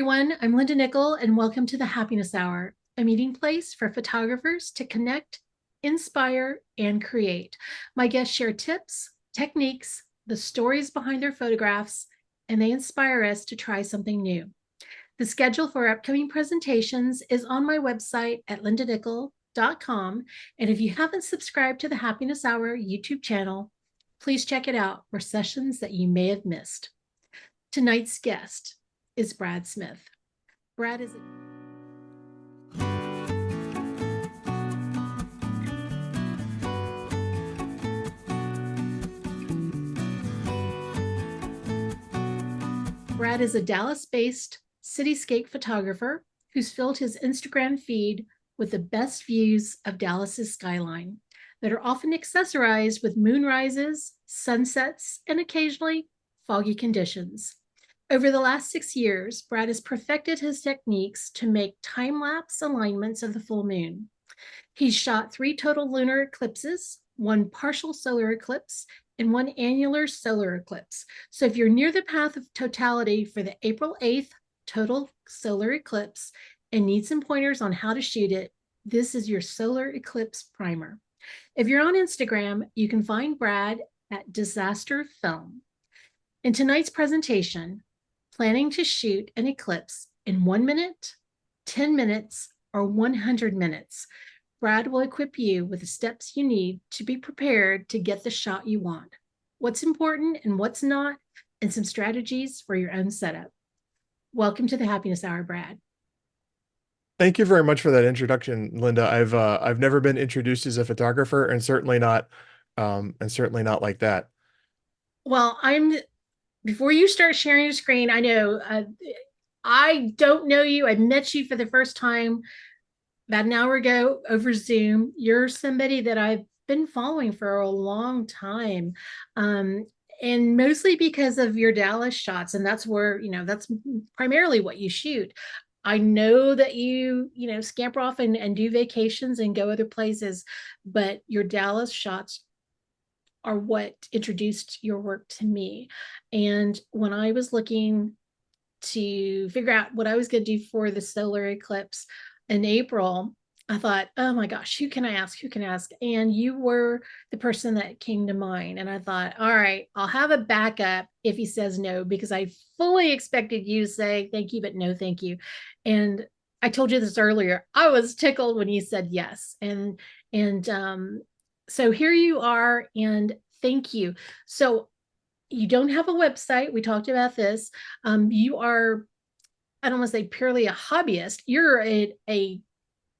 everyone. I'm Linda Nickell, and welcome to the Happiness Hour, a meeting place for photographers to connect, inspire, and create. My guests share tips, techniques, the stories behind their photographs, and they inspire us to try something new. The schedule for upcoming presentations is on my website at lindanickell.com. And if you haven't subscribed to the Happiness Hour YouTube channel, please check it out for sessions that you may have missed. Tonight's guest is Brad Smith. Brad is Brad is a Dallas-based cityscape photographer who's filled his Instagram feed with the best views of Dallas's skyline that are often accessorized with moonrises, sunsets, and occasionally foggy conditions. Over the last 6 years, Brad has perfected his techniques to make time-lapse alignments of the full moon. He's shot 3 total lunar eclipses, 1 partial solar eclipse, and 1 annular solar eclipse. So if you're near the path of totality for the April 8th total solar eclipse and need some pointers on how to shoot it, this is your solar eclipse primer. If you're on Instagram, you can find Brad at Disaster Film. In tonight's presentation, planning to shoot an eclipse in 1 minute, 10 minutes, or 100 minutes, Brad will equip you with the steps you need to be prepared to get the shot you want, what's important and what's not, and some strategies for your own setup. Welcome to the Happiness Hour, Brad. Thank you very much for that introduction, Linda. I've never been introduced as a photographer, and certainly not like that. Well, before you start sharing your screen, I know I don't know you. I met you for the first time about an hour ago over Zoom. You're somebody that I've been following for a long time. And mostly because of your Dallas shots. And that's where, that's primarily what you shoot. I know that you scamper off and do vacations and go other places, but your Dallas shots are what introduced your work to me. And when I was looking to figure out what I was going to do for the solar eclipse in April, I thought, oh my gosh, who can I ask? Who can I ask? And you were the person that came to mind. And I thought, all right, I'll have a backup if he says no, because I fully expected you to say thank you, but no, thank you. And I told you this earlier. I was tickled when you said yes. And so here you are, and thank you. So you don't have a website. We talked about this. You are, I don't want to say purely a hobbyist. You're a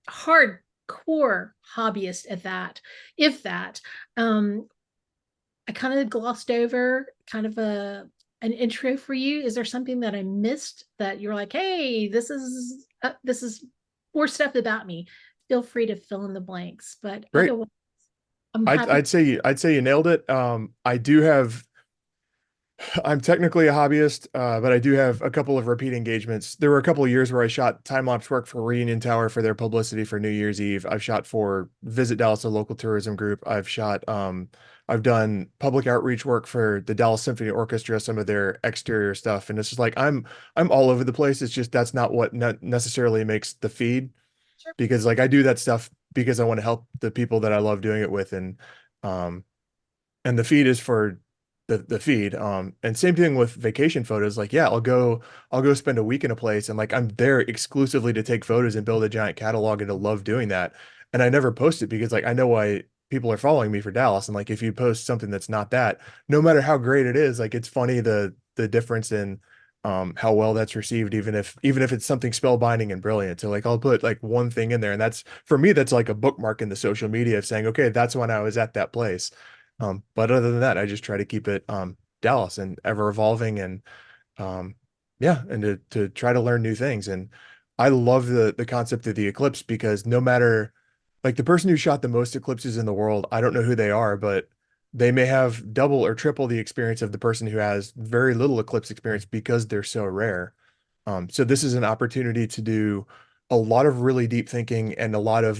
hardcore hobbyist at that, if that. I kind of glossed over kind of an intro for you. Is there something that I missed that you're like, hey, this is more stuff about me? Feel free to fill in the blanks. But Great. otherwise, I'm I'd happy. I'd say I'd say you nailed it. I do have I'm technically a hobbyist, but I do have a couple of repeat engagements. There were a couple of years where I shot time-lapse work for Reunion Tower for their publicity for New Year's Eve. I've shot for Visit Dallas, a local tourism group. I've done public outreach work for the Dallas Symphony Orchestra, some of their exterior stuff. And it's just like I'm all over the place. It's just that's not what necessarily makes the feed, Sure. because like I do that stuff because I want to help the people that I love doing it with. Um and the feed is for the feed. And same thing with vacation photos. Like, yeah, I'll go spend a week in a place, and like I'm there exclusively to take photos and build a giant catalog, and to love doing that. And I never post it because like I know why people are following me for Dallas. And like if you post something that's not that, no matter how great it is, like it's funny the difference in how well that's received, even if it's something spellbinding and brilliant. So like I'll put like one thing in there, and that's for me, that's like a bookmark in the social media of saying, okay, that's when I was at that place. But other than that, I just try to keep it Dallas and ever evolving, and um yeah, and to try to learn new things. And I love the concept of the eclipse, because no matter, like, the person who shot the most eclipses in the world, I don't know who they are, but they may have double or triple the experience of the person who has very little eclipse experience, because they're so rare. So this is an opportunity to do a lot of really deep thinking and a lot of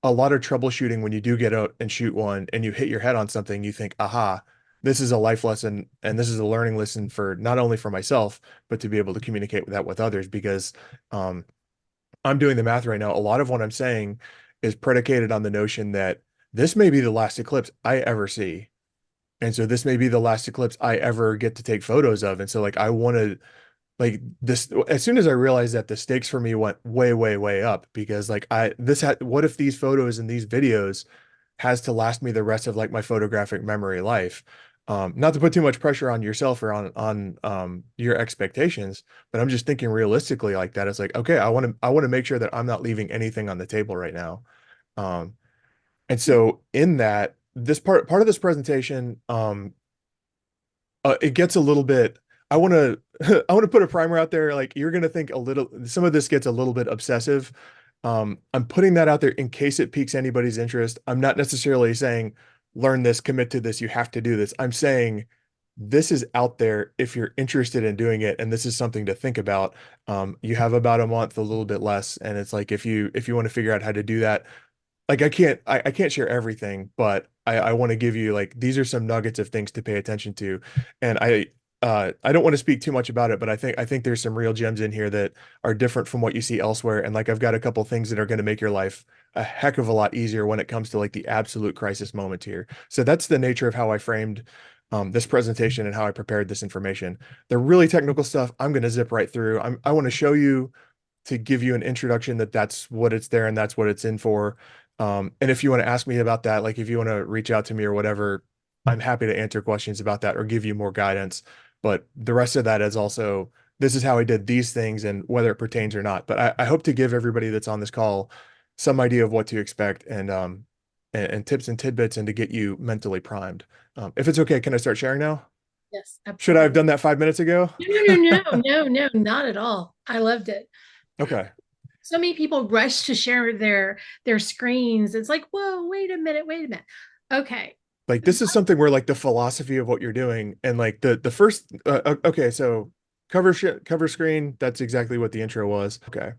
troubleshooting when you do get out and shoot one and you hit your head on something, you think, aha, this is a life lesson and this is a learning lesson for not only for myself, but to be able to communicate that with others because um, I'm doing the math right now. A lot of what I'm saying is predicated on the notion that this may be the last eclipse I ever see. And so this may be the last eclipse I ever get to take photos of. And so like I want to like this as soon as I realized that the stakes for me went way, way, way up because like this had what if these photos and these videos has to last me the rest of like my photographic memory life. Not to put too much pressure on yourself or on your expectations, but I'm just thinking realistically like that. It's like, okay, I want to make sure that I'm not leaving anything on the table right now. Um, and so in that, this part of this presentation, it gets a little bit. I want to I want to put a primer out there. Like you're gonna think a little. Some of this gets a little bit obsessive. I'm putting that out there in case it piques anybody's interest. I'm not necessarily saying learn this, commit to this, you have to do this. I'm saying this is out there if you're interested in doing it, and this is something to think about. You have about a month, a little bit less, and it's like if you want to figure out how to do that, like I can't share everything, but I want to give you like these are some nuggets of things to pay attention to. And I don't want to speak too much about it, but I think there's some real gems in here that are different from what you see elsewhere. And like I've got a couple things that are going to make your life a heck of a lot easier when it comes to like the absolute crisis moment here. So that's the nature of how I framed this presentation and how I prepared this information. The really technical stuff I'm going to zip right through. I want to show you to give you an introduction that that's what it's there and that's what it's in for. And if you want to ask me about that, like if you want to reach out to me or whatever, I'm happy to answer questions about that or give you more guidance. But the rest of that is also, this is how I did these things and whether it pertains or not. But I hope to give everybody that's on this call some idea of what to expect and tips and tidbits and to get you mentally primed. If it's okay, can I start sharing now? Yes, Should I have absolutely. done that 5 minutes ago? No, not at all. I loved it. Okay. So many people rush to share their screens. It's like, whoa, wait a minute. Okay. Like this is something where like the philosophy of what you're doing and like the first okay, so cover screen, that's exactly what the intro was. Okay.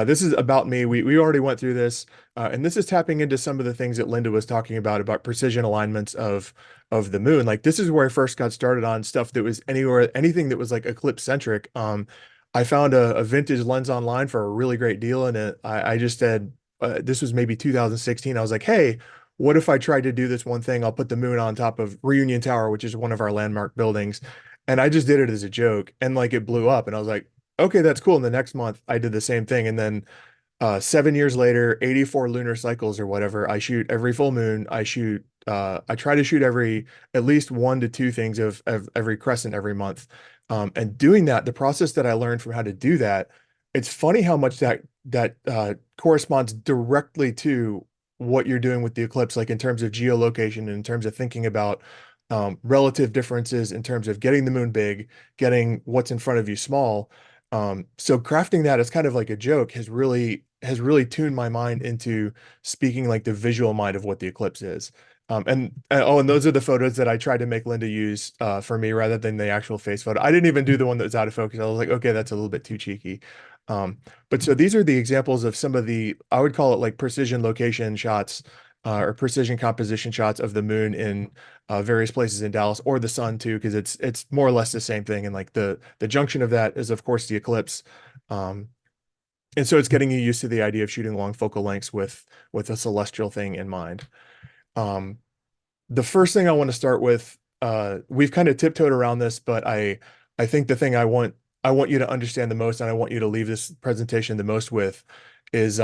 This is about me. We already went through this, and this is tapping into some of the things that Linda was talking about precision alignments of the moon. Like this is where I first got started on stuff that was anything that was like eclipse centric. I found a vintage lens online for a really great deal, and I just said this was maybe 2016. I was like, hey, what if I tried to do this one thing? I'll put the moon on top of Reunion Tower, which is one of our landmark buildings. And I just did it as a joke and like it blew up. And I was like, okay, that's cool. And the next month I did the same thing. And then 7 years later, 84 lunar cycles or whatever, I shoot every full moon. I try to shoot at least 1 to 2 things of every crescent every month. And doing that, the process that I learned from how to do that, it's funny how much that corresponds directly to what you're doing with the eclipse, like in terms of geolocation and in terms of thinking about relative differences in terms of getting the moon big, getting what's in front of you small. So crafting that as kind of like a joke has really tuned my mind into speaking like the visual mind of what the eclipse is. And those are the photos that I tried to make Linda use for me rather than the actual face photo. I didn't even do the one that was out of focus. I was like, okay, that's a little bit too cheeky. But so these are the examples of some of the, I would call it like precision location shots or precision composition shots of the moon in various places in Dallas or the sun too, because it's more or less the same thing. And like the junction of that is of course the eclipse. Um, and so it's getting you used to the idea of shooting long focal lengths with a celestial thing in mind. Um, the first thing I want to start with, we've kind of tiptoed around this, but I think the thing I want you to understand the most, and I want you to leave this presentation the most with, is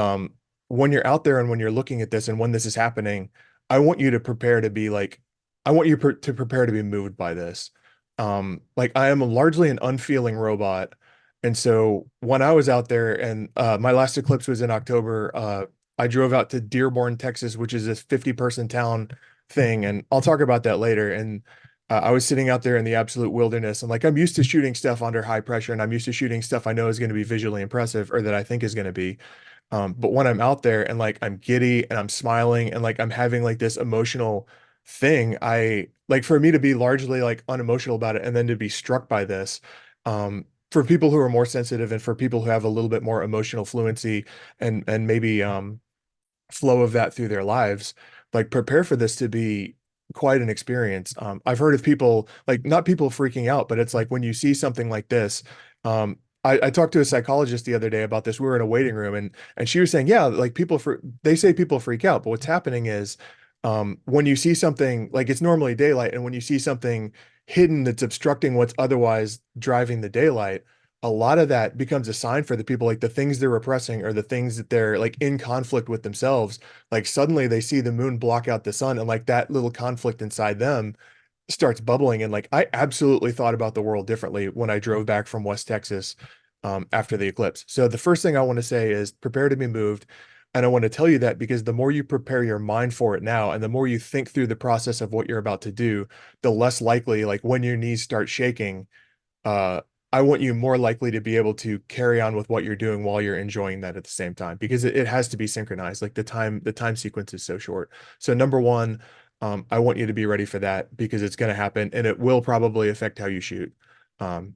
when you're out there and when you're looking at this and when this is happening, I want you to prepare to be like, I want you to prepare to be moved by this. Like I am largely an unfeeling robot. And so when I was out there and my last eclipse was in October, I drove out to Dearborn, Texas, which is this 50-person town thing. And I'll talk about that later. And I was sitting out there in the absolute wilderness and like I'm used to shooting stuff under high pressure and I'm used to shooting stuff I know is going to be visually impressive or that I think is going to be. But when I'm out there and like I'm giddy and I'm smiling and like I'm having like this emotional thing, I like for me to be largely like unemotional about it and then to be struck by this, for people who are more sensitive and for people who have a little bit more emotional fluency and maybe flow of that through their lives, like prepare for this to be quite an experience. I've heard of people like not people freaking out, but it's like when you see something like this. I talked to a psychologist the other day about this. We were in a waiting room and she was saying, yeah, like they say people freak out, but what's happening is when you see something like it's normally daylight, and when you see something hidden that's obstructing what's otherwise driving the daylight, a lot of that becomes a sign for the people, like the things they're repressing or the things that they're like in conflict with themselves. Like suddenly they see the moon block out the sun, and like that little conflict inside them starts bubbling. And like I absolutely thought about the world differently when I drove back from West Texas after the eclipse. So the first thing I want to say is prepare to be moved. And I want to tell you that because the more you prepare your mind for it now, and the more you think through the process of what you're about to do, the less likely, like when your knees start shaking, uh, I want you more likely to be able to carry on with what you're doing while you're enjoying that at the same time, because it has to be synchronized. Like the time sequence is so short. So number one, I want you to be ready for that because it's going to happen and it will probably affect how you shoot. Um,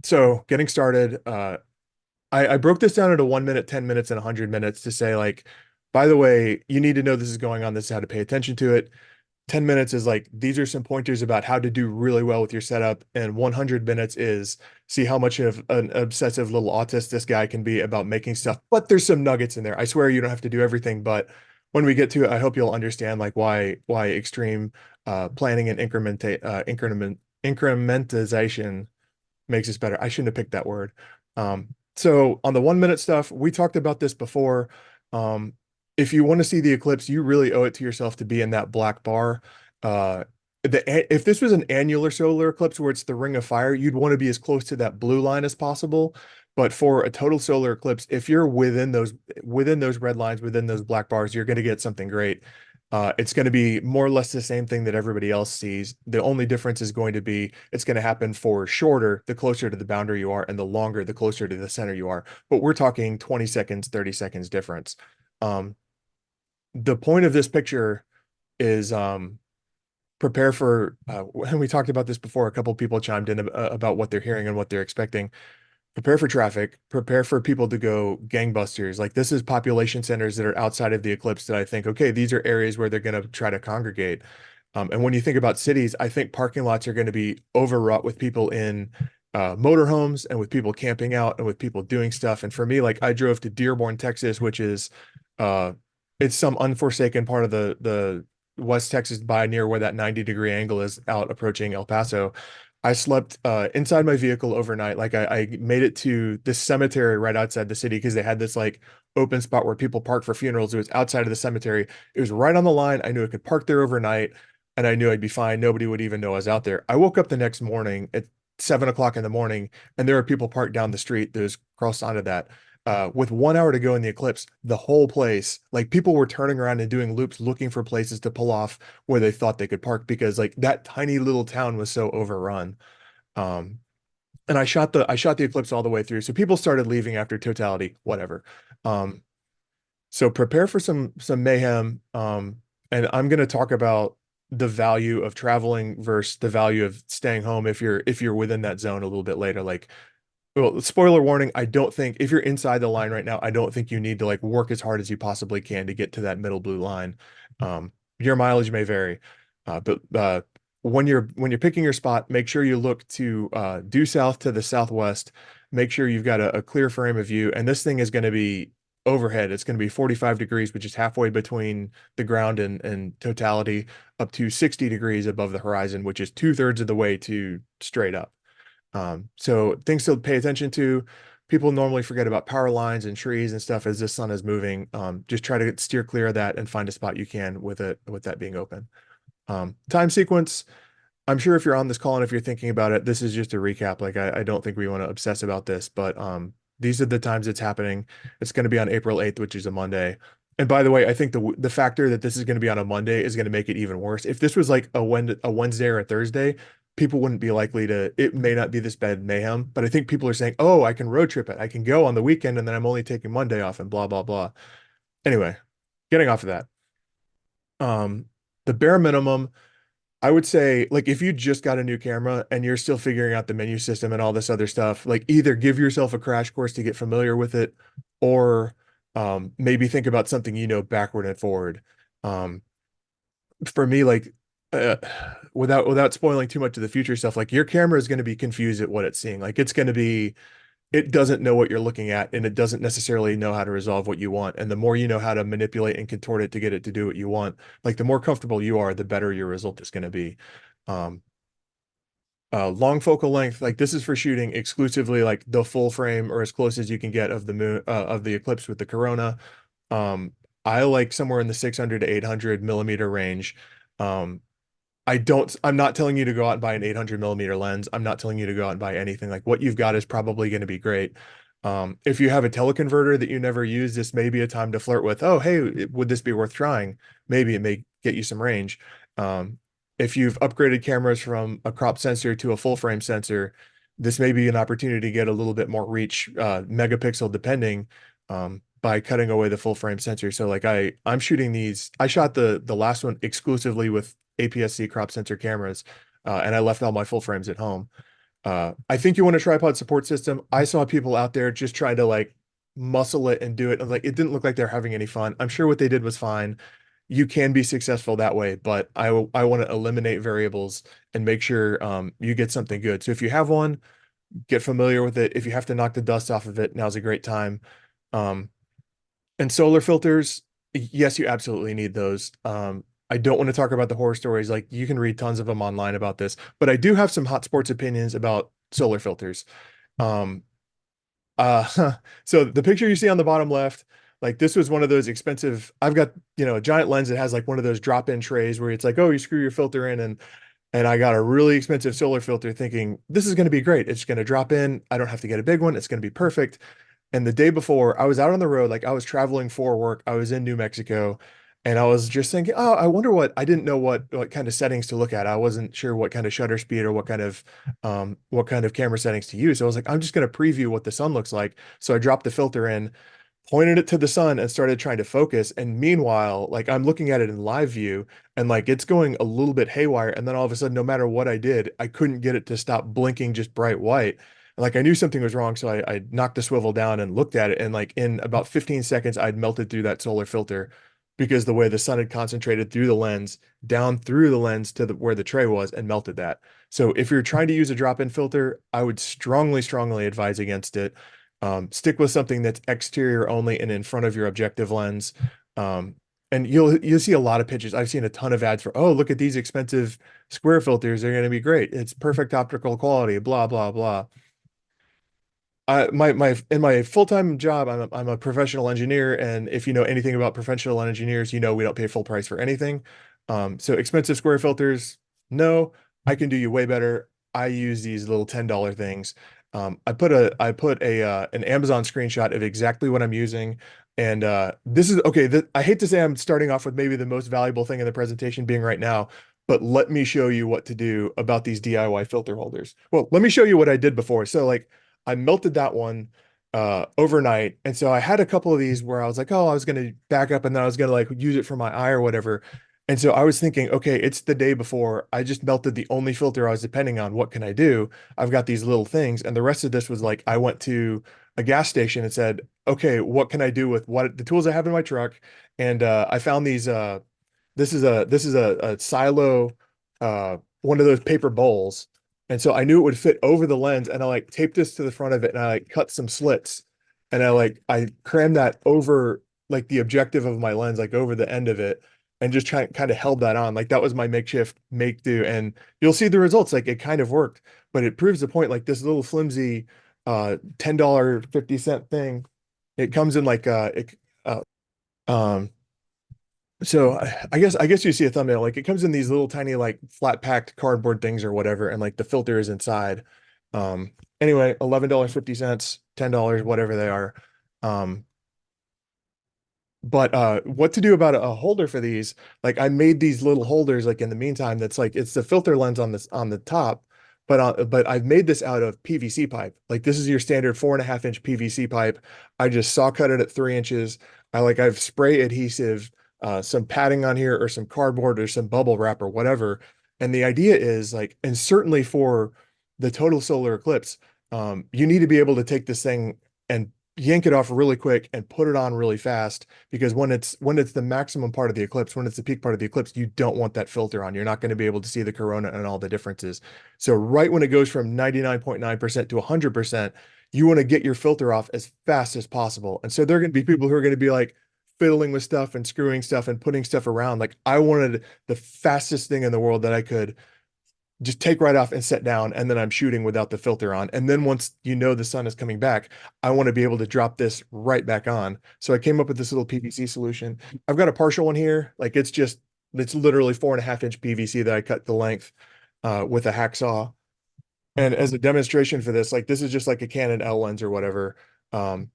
so getting started, I broke this down into 1 minute, 10 minutes, and 100 minutes to say, like, by the way, you need to know this is going on. This is how to pay attention to it. 10 minutes is like, these are some pointers about how to do really well with your setup. And 100 minutes is see how much of an obsessive little autist this guy can be about making stuff. But there's some nuggets in there. I swear you don't have to do everything. But when we get to it, I hope you'll understand like why extreme planning and incrementization makes us better. I shouldn't have picked that word. So on the 1 minute stuff, we talked about this before. Um, if you want to see the eclipse, you really owe it to yourself to be in that black bar. Uh, if this was an annular solar eclipse where it's the ring of fire, you'd want to be as close to that blue line as possible. But for a total solar eclipse, if you're within those red lines, within those black bars, you're going to get something great. It's going to be more or less the same thing that everybody else sees. The only difference is going to be it's going to happen for shorter, the closer to the boundary you are, and the longer, the closer to the center you are. But we're talking 20 seconds, 30 seconds difference. Um, the point of this picture is prepare for, and we talked about this before, a couple people chimed in about what they're hearing and what they're expecting. Prepare for traffic, prepare for people to go gangbusters. Like this is population centers that are outside of the eclipse that I think, okay, these are areas where they're going to try to congregate. And when you think about cities, I think parking lots are going to be overwrought with people in motorhomes and with people camping out and with people doing stuff. And for me, like I drove to Dearborn, Texas, which is uh it's some unforsaken part of the West Texas by near where that 90-degree angle is out approaching El Paso. I slept inside my vehicle overnight. Like I made it to this cemetery right outside the city because they had this like open spot where people park for funerals. It was outside of the cemetery. It was right on the line. I knew I could park there overnight and I knew I'd be fine. Nobody would even know I was out there. I woke up the next morning at 7 o'clock in the morning and there were people parked down the street that was crossed onto that. With 1 hour to go in the eclipse, the whole place, like people were turning around and doing loops looking for places to pull off where they thought they could park because like that tiny little town was so overrun. Um, and I shot the eclipse all the way through. So people started leaving after totality, whatever. Um, so prepare for some mayhem. And I'm going to talk about the value of traveling versus the value of staying home if you're within that zone a little bit later. Like well, spoiler warning, I don't think if you're inside the line right now, I don't think you need to like work as hard as you possibly can to get to that middle blue line. Your mileage may vary, but when you're picking your spot, make sure you look to due south to the southwest. Make sure you've got a clear frame of view, and this thing is going to be overhead. It's going to be 45 degrees, which is halfway between the ground and totality, up to 60 degrees above the horizon, which is two-thirds of the way to straight up. So things to pay attention to. People normally forget about power lines and trees and stuff as the sun is moving. Just try to steer clear of that and find a spot you can with it, with that being open. Time sequence. I'm sure if you're on this call and if you're thinking about it, this is just a recap. Like I don't think we want to obsess about this, but these are the times it's happening. It's going to be on April 8th, which is a Monday. And by the way, I think the factor that this is going to be on a Monday is going to make it even worse. If this was like a Wednesday or a Thursday, people wouldn't be likely to, it may not be this bad mayhem, but I think people are saying, oh, I can road trip it. I can go on the weekend and then I'm only taking Monday off and blah, blah, blah. Anyway, getting off of that. Um, the bare minimum, I would say, like, if you just got a new camera and you're still figuring out the menu system and all this other stuff, like, either give yourself a crash course to get familiar with it, or maybe think about something you know backward and forward. Um, for me, like uh, without spoiling too much of the future stuff, like your camera is going to be confused at what it's seeing. Like it's going to be, it doesn't know what you're looking at, and it doesn't necessarily know how to resolve what you want. And the more you know how to manipulate and contort it to get it to do what you want, like the more comfortable you are, the better your result is going to be. Um, long focal length, like this is for shooting exclusively like the full frame or as close as you can get of the moon, of the eclipse with the corona. Um, I like somewhere in the 600 to 800 millimeter range. Um, I'm not telling you to go out and buy an 800 millimeter lens. I'm not telling you to go out and buy anything. Like what you've got is probably going to be great. If you have a teleconverter that you never use, this may be a time to flirt with, oh, hey, would this be worth trying? Maybe it may get you some range. Um, if you've upgraded cameras from a crop sensor to a full frame sensor, this may be an opportunity to get a little bit more reach, megapixel depending, by cutting away the full frame sensor. So like I'm shooting these, I shot the last one exclusively with APS-C crop sensor cameras, and I left all my full frames at home. I think you want a tripod support system. I saw people out there just trying to like muscle it and do it. Like it didn't look like they're having any fun. I'm sure what they did was fine. You can be successful that way, but I want to eliminate variables and make sure you get something good. So if you have one, get familiar with it. If you have to knock the dust off of it, now's a great time. Um, and solar filters, yes, you absolutely need those. I don't want to talk about the horror stories. Like you can read tons of them online about this, but I do have some hot sports opinions about solar filters. Um, so the picture you see on the bottom left, like this was one of those expensive. I've got, a giant lens that has like one of those drop-in trays where it's like, oh, you screw your filter in, and I got a really expensive solar filter thinking this is going to be great. It's going to drop in. I don't have to get a big one. It's going to be perfect. And the day before, I was out on the road, like I was traveling for work. I was in New Mexico, and I was just thinking, oh, I wonder I didn't know what kind of settings to look at. I wasn't sure what kind of shutter speed or what kind of camera settings to use. So I was like, I'm just going to preview what the sun looks like. So I dropped the filter in, pointed it to the sun, and started trying to focus. And meanwhile, like I'm looking at it in live view, and like it's going a little bit haywire. And then all of a sudden, no matter what I did, I couldn't get it to stop blinking just bright white. Like I knew something was wrong, so I knocked the swivel down and looked at it, and like in about 15 seconds, I'd melted through that solar filter because the way the sun had concentrated through the lens, down through the lens to where the tray was, and melted that. So if you're trying to use a drop-in filter, I would strongly, strongly advise against it. Stick with something that's exterior only and in front of your objective lens. Um, and you'll see a lot of pictures. I've seen a ton of ads for, oh, look at these expensive square filters. They're going to be great. It's perfect optical quality, blah, blah, blah. In my full-time job, I'm a professional engineer, and if you know anything about professional engineers, you know we don't pay full price for anything. So expensive square filters, no, I can do you way better. I use these little $10 things. I put a an Amazon screenshot of exactly what I'm using, and this is okay. I hate to say I'm starting off with maybe the most valuable thing in the presentation being right now, but let me show you what to do about these DIY filter holders. Well, let me show you what I did before. So like. I melted that one overnight. And so I had a couple of these where I was like, oh, I was going to back up and then I was going to like use it for my eye or whatever. And so I was thinking, okay, it's the day before. I just melted the only filter I was depending on. What can I do? I've got these little things. And the rest of this was like, I went to a gas station and said, okay, what can I do with what the tools I have in my truck? And I found these, this is a silo, one of those paper bowls, and so I knew it would fit over the lens, and I like taped this to the front of it, and I like cut some slits, and I crammed that over like the objective of my lens, like over the end of it, and just kind of held that on. Like that was my makeshift make do, and you'll see the results. Like it kind of worked, but it proves the point. Like this little flimsy, $10.50 thing, it comes in like uh um so I guess you see a thumbnail. Like it comes in these little tiny like flat packed cardboard things or whatever, and like the filter is inside. Anyway, $11.50, $10, whatever they are. Um, but what to do about a holder for these? Like I made these little holders like in the meantime. That's like it's the filter lens on this on the top, but I've made this out of PVC pipe. Like this is your standard 4.5 inch PVC pipe. I just saw cut it at 3 inches. I've spray adhesive, some padding on here or some cardboard or some bubble wrap or whatever. And the idea is like, and certainly for the total solar eclipse, you need to be able to take this thing and yank it off really quick and put it on really fast, because when it's the maximum part of the eclipse, when it's the peak part of the eclipse, you don't want that filter on. You're not going to be able to see the corona and all the differences. So right when it goes from 99.9% to 100%, you want to get your filter off as fast as possible. And so there are going to be people who are going to be like fiddling with stuff and screwing stuff and putting stuff around. Like I wanted the fastest thing in the world that I could just take right off and set down, and then I'm shooting without the filter on. And then once you know the sun is coming back, I want to be able to drop this right back on. So I came up with this little PVC solution. I've got a partial one here. Like it's literally 4.5 inch PVC that I cut the length with a hacksaw. And as a demonstration for this, like this is just like a Canon L lens or whatever. Um,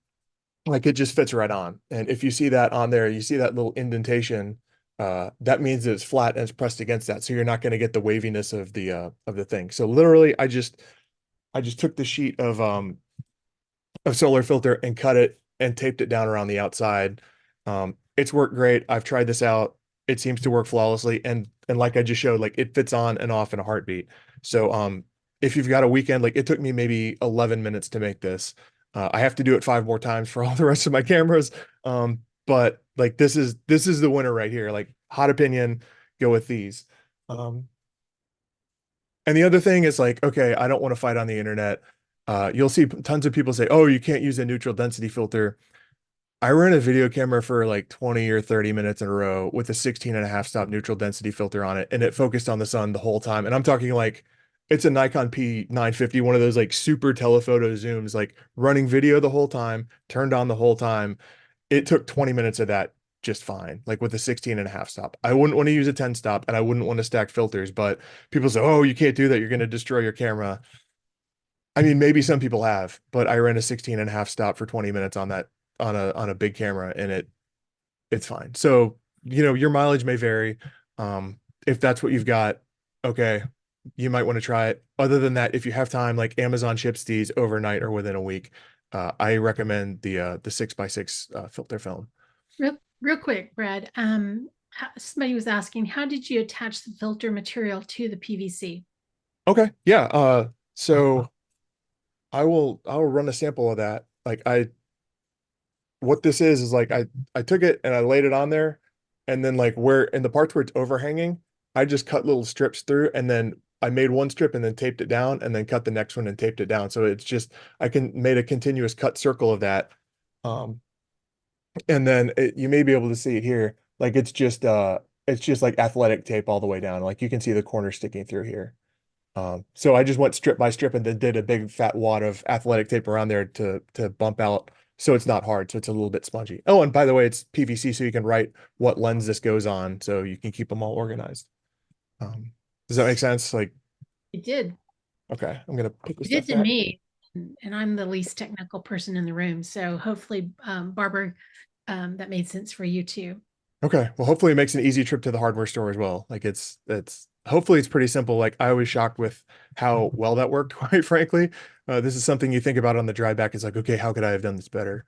like it just fits right on. And if you see that on there, you see that little indentation, that means that it's flat and it's pressed against that. So you're not going to get the waviness of the thing. So literally I just took the sheet of solar filter and cut it and taped it down around the outside. It's worked great. I've tried this out. It seems to work flawlessly. And like I just showed, like it fits on and off in a heartbeat. So if you've got a weekend, like it took me maybe 11 minutes to make this. I have to do it 5 more times for all the rest of my cameras. But like this is the winner right here. Like hot opinion, go with these. Um, and the other thing is like, okay, I don't want to fight on the internet. You'll see tons of people say, oh, you can't use a neutral density filter. I ran a video camera for like 20 or 30 minutes in a row with a 16.5 stop neutral density filter on it, and it focused on the sun the whole time. And I'm talking like it's a Nikon P950, one of those like super telephoto zooms, like running video the whole time, turned on the whole time. It took 20 minutes of that just fine, like with a 16.5 stop. I wouldn't want to use a 10 stop and I wouldn't want to stack filters, but people say, oh, you can't do that. You're going to destroy your camera. I mean, maybe some people have, but I ran a 16.5 stop for 20 minutes on that on a big camera, and it's fine. So, your mileage may vary. If that's what you've got, okay, you might want to try it. Other than that, if you have time, like Amazon ships these overnight or within a week. I recommend the 6x6 filter film. Real quick, Brad. Somebody was asking, how did you attach the filter material to the PVC? Okay, yeah. So I'll run a sample of that. Like what this is like I took it and I laid it on there, and then like where in the parts where it's overhanging, I just cut little strips through, and then I made one strip and then taped it down and then cut the next one and taped it down. So it's just I can made a continuous cut circle of that. Um, and then you may be able to see it here. Like it's just like athletic tape all the way down. Like you can see the corner sticking through here. So I just went strip by strip and then did a big fat wad of athletic tape around there to bump out so it's not hard, so it's a little bit spongy. Oh, and by the way, it's PVC, so you can write what lens this goes on, so you can keep them all organized. Does that make sense? Like, It did. okay, I'm gonna put this It did stuff to back. me, and I'm the least technical person in the room. So hopefully, Barbara, that made sense for you too. Okay, well, hopefully it makes an easy trip to the hardware store as well. Like it's hopefully it's pretty simple. Like I was shocked with how well that worked, quite frankly. This is something you think about on the drive back. It's like, okay, how could I have done this better?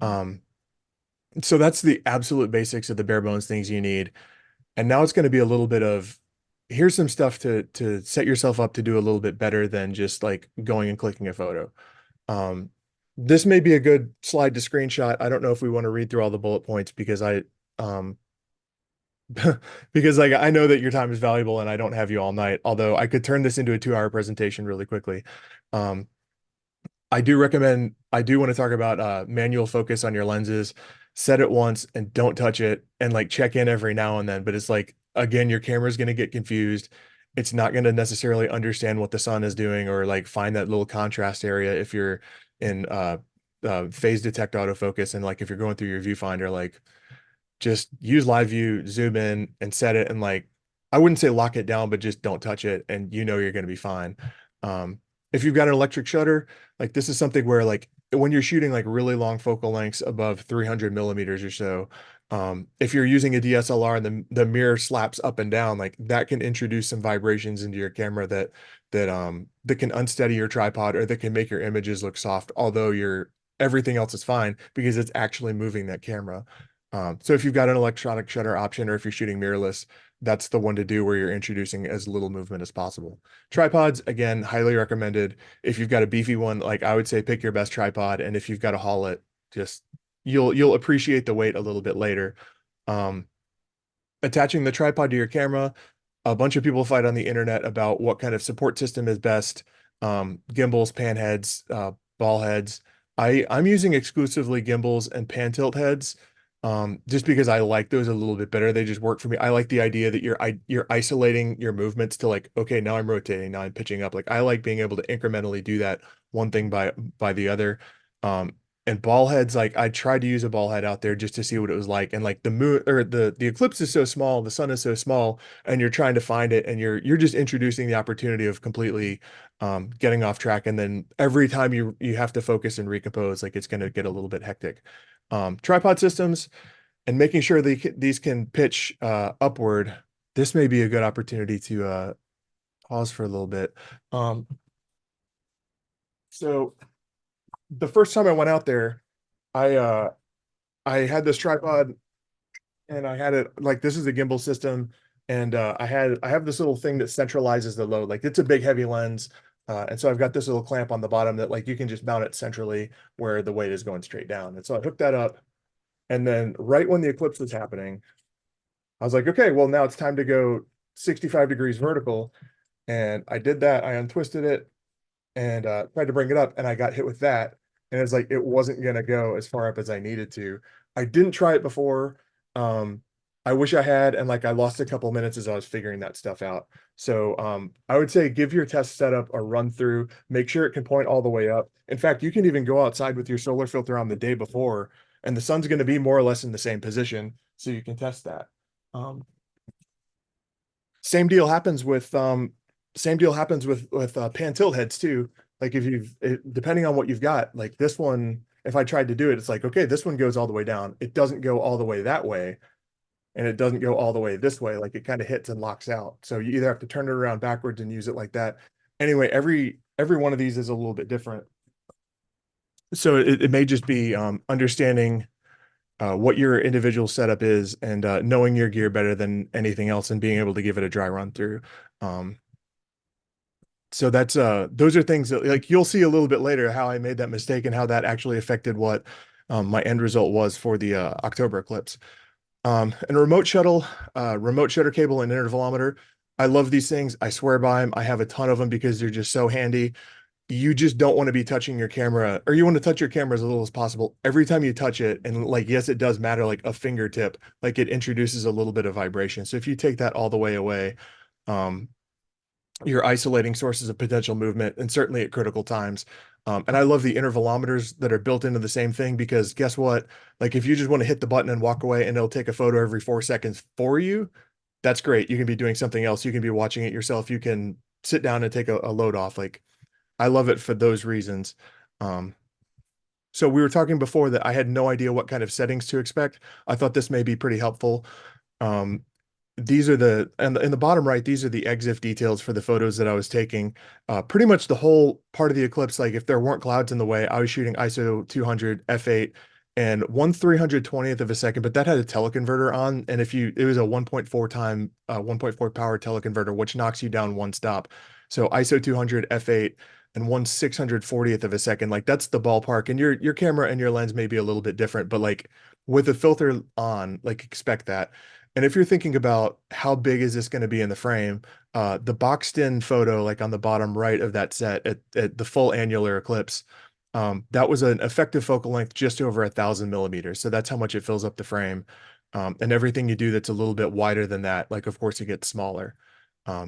Um, so that's the absolute basics of the bare bones things you need. And now it's going to be a little bit of here's some stuff to set yourself up to do a little bit better than just like going and clicking a photo. Um, this may be a good slide to screenshot. I don't know if we want to read through all the bullet points because um because like I know that your time is valuable and I don't have you all night, although I could turn this into a 2 hour presentation really quickly. Um, I do want to talk about manual focus on your lenses. Set it once and don't touch it, and like check in every now and then. But it's like, again, your camera's going to get confused. It's not going to necessarily understand what the sun is doing or like find that little contrast area if you're in phase detect autofocus. And like if you're going through your viewfinder, like just use live view, zoom in and set it. And like, I wouldn't say lock it down, but just don't touch it. And you're going to be fine. Um, if you've got an electric shutter, like this is something where like when you're shooting like really long focal lengths above 300 millimeters or so, if you're using a DSLR and the mirror slaps up and down, like that can introduce some vibrations into your camera that can unsteady your tripod or that can make your images look soft, although everything else is fine because it's actually moving that camera. So if you've got an electronic shutter option or if you're shooting mirrorless, that's the one to do where you're introducing as little movement as possible. Tripods, again, highly recommended. If you've got a beefy one, like I would say pick your best tripod. And if you've got to haul it, just you'll appreciate the weight a little bit later. Um, Attaching the tripod to your camera, a bunch of people fight on the internet about what kind of support system is best. Gimbals, pan heads, ball heads. I'm using exclusively gimbals and pan tilt heads, just because I like those a little bit better. They just work for me. I like the idea that you're isolating your movements to like, okay, now I'm rotating, now I'm pitching up. Like I like being able to incrementally do that one thing by the other. Um, and ball heads, like I tried to use a ball head out there just to see what it was like. And like the moon or the eclipse is so small, the sun is so small, and you're trying to find it, and you're just introducing the opportunity of completely getting off track. And then every time you have to focus and recompose, like it's going to get a little bit hectic. Tripod systems and making sure these can pitch upward. This may be a good opportunity to pause for a little bit. Um, so the first time I went out there, I I had this tripod and I had it like this is a gimbal system, and I have this little thing that centralizes the load. Like it's a big heavy lens, and so I've got this little clamp on the bottom that like you can just mount it centrally where the weight is going straight down. And so I hooked that up, and then right when the eclipse was happening, I was like, okay, well now it's time to go 65 degrees vertical, and I did that. I untwisted it, and tried to bring it up, and I got hit with that. And it's like it wasn't gonna go as far up as I needed to. I didn't try it before. Um, I wish I had, and like I lost a couple minutes as I was figuring that stuff out. So I would say give your test setup a run through, make sure it can point all the way up. In fact, you can even go outside with your solar filter on the day before, and the sun's going to be more or less in the same position, so you can test that. Um, same deal happens with pan tilt heads too. Like if depending on what you've got, like this one, if I tried to do it, it's like, okay, this one goes all the way down. It doesn't go all the way that way, and it doesn't go all the way this way. Like it kind of hits and locks out. So you either have to turn it around backwards and use it like that. Anyway, every one of these is a little bit different. So it may just be understanding what your individual setup is, and knowing your gear better than anything else and being able to give it a dry run through. Um, so that's those are things that like you'll see a little bit later how I made that mistake and how that actually affected what my end result was for the October eclipse. And a remote shutter cable and intervalometer. I love these things. I swear by them. I have a ton of them because they're just so handy. You just don't want to be touching your camera, or you want to touch your camera as little as possible. Every time you touch it, and like, yes, it does matter, like a fingertip, like it introduces a little bit of vibration. So if you take that all the way away, um, you're isolating sources of potential movement, and certainly at critical times. And I love the intervalometers that are built into the same thing because guess what? Like if you just want to hit the button and walk away and it'll take a photo every 4 seconds for you, that's great. You can be doing something else. You can be watching it yourself. You can sit down and take a load off. Like I love it for those reasons. Um, so we were talking before that I had no idea what kind of settings to expect. I thought this may be pretty helpful. Um, these are and in the bottom right, these are the EXIF details for the photos that I was taking. Pretty much the whole part of the eclipse, like if there weren't clouds in the way, I was shooting ISO 200 f8 and 1/320th of a second, but that had a teleconverter on. And it was a 1.4 power teleconverter, which knocks you down one stop. So ISO 200 f8 and 1/640th of a second, like that's the ballpark. And your camera and your lens may be a little bit different, but like with the filter on, like expect that. And if you're thinking about how big is this going to be in the frame, the boxed in photo, like on the bottom right of that set at the full annular eclipse, that was an effective focal length just over 1,000 millimeters. So that's how much it fills up the frame. And everything you do that's a little bit wider than that, like of course it gets smaller.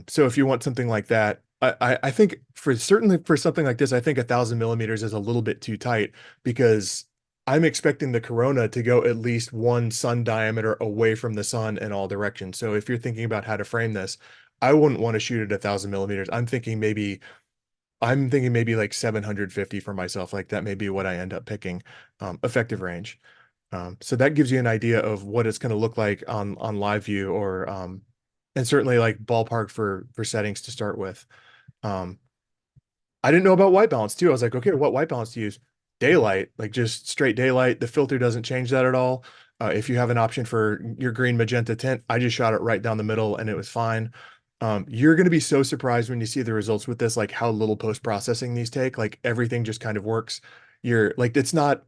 So if you want something like that, I think certainly for something like this, I think 1,000 millimeters is a little bit too tight because I'm expecting the corona to go at least one sun diameter away from the sun in all directions. So if you're thinking about how to frame this, I wouldn't want to shoot at 1,000 millimeters. I'm thinking maybe like 750 for myself. Like that may be what I end up picking, effective range. So that gives you an idea of what it's going to look like on live view, or and certainly like ballpark for settings to start with. Um, I didn't know about white balance too. I was like, okay, what white balance to use? Daylight, like just straight daylight. The filter doesn't change that at all. If you have an option for your green magenta tint, I just shot it right down the middle and it was fine. You're going to be so surprised when you see the results with this, like how little post processing these take. Like everything just kind of works. You're like, it's not.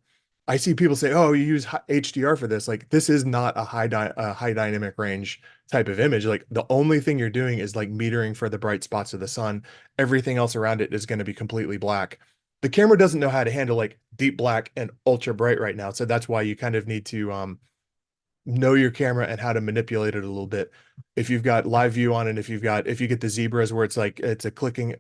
I see people say, "Oh, you use HDR for this." Like, this is not a high dynamic range type of image. Like, the only thing you're doing is like metering for the bright spots of the sun. Everything else around it is going to be completely black. The camera doesn't know how to handle like deep black and ultra bright right now, so that's why you kind of need to know your camera and how to manipulate it a little bit. If you've got live view on it, if you get the zebras where it's like it's a clipping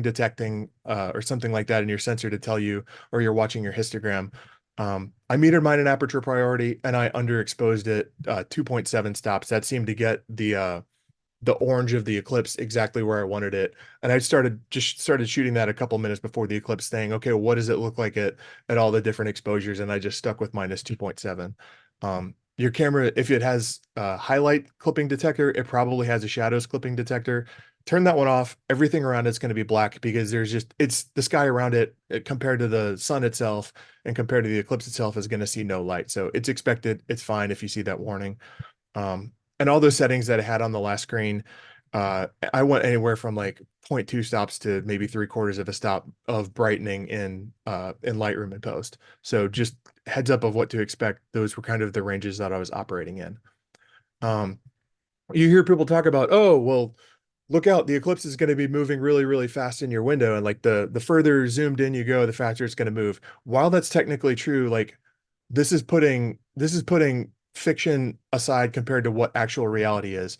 detecting or something like that in your sensor to tell you, or you're watching your histogram. I metered mine in aperture priority and I underexposed it 2.7 stops. That seemed to get the orange of the eclipse exactly where I wanted it. And I started shooting that a couple minutes before the eclipse, saying, okay, what does it look like at all the different exposures? And I just stuck with minus 2.7. Your camera, if it has a highlight clipping detector, it probably has a shadows clipping detector. Turn that one off. Everything around it's going to be black because it's the sky around it compared to the sun itself and compared to the eclipse itself is going to see no light. So it's expected. It's fine if you see that warning. Um, and all those settings that I had on the last screen, I went anywhere from like 0.2 stops to maybe three-quarters of a stop of brightening in Lightroom and Post. So just heads up of what to expect. Those were kind of the ranges that I was operating in. Um, you hear people talk about, oh, well, look out, the eclipse is going to be moving really, really fast in your window. And like the further zoomed in you go, the faster it's going to move. While that's technically true, like this is putting fiction aside compared to what actual reality is.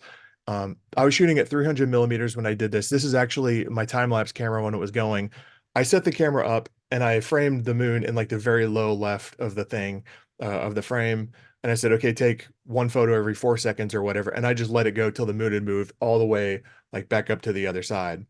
I was shooting at 300 millimeters when I did this. This is actually my time lapse camera when it was going. I set the camera up and I framed the moon in like the very low left of the thing, of the frame. And I said, okay, take one photo every 4 seconds or whatever. And I just let it go till the moon had moved all the way like back up to the other side.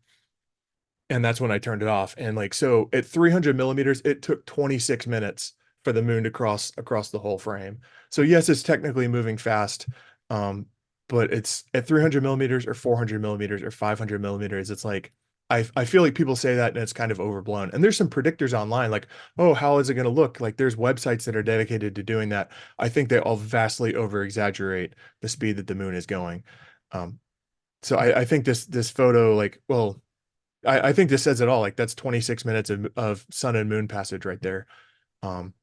And that's when I turned it off. And like, so at 300 millimeters, it took 26 minutes for the moon to cross across the whole frame. So yes, it's technically moving fast. Um, but it's at 300 millimeters or 400 millimeters or 500 millimeters. It's like, I feel like people say that and it's kind of overblown. And there's some predictors online, like, oh, how is it going to look? Like there's websites that are dedicated to doing that. I think they all vastly over exaggerate the speed that the moon is going. Um, so I think this photo, like, well, I think this says it all. Like that's 26 minutes of sun and moon passage right there. Um,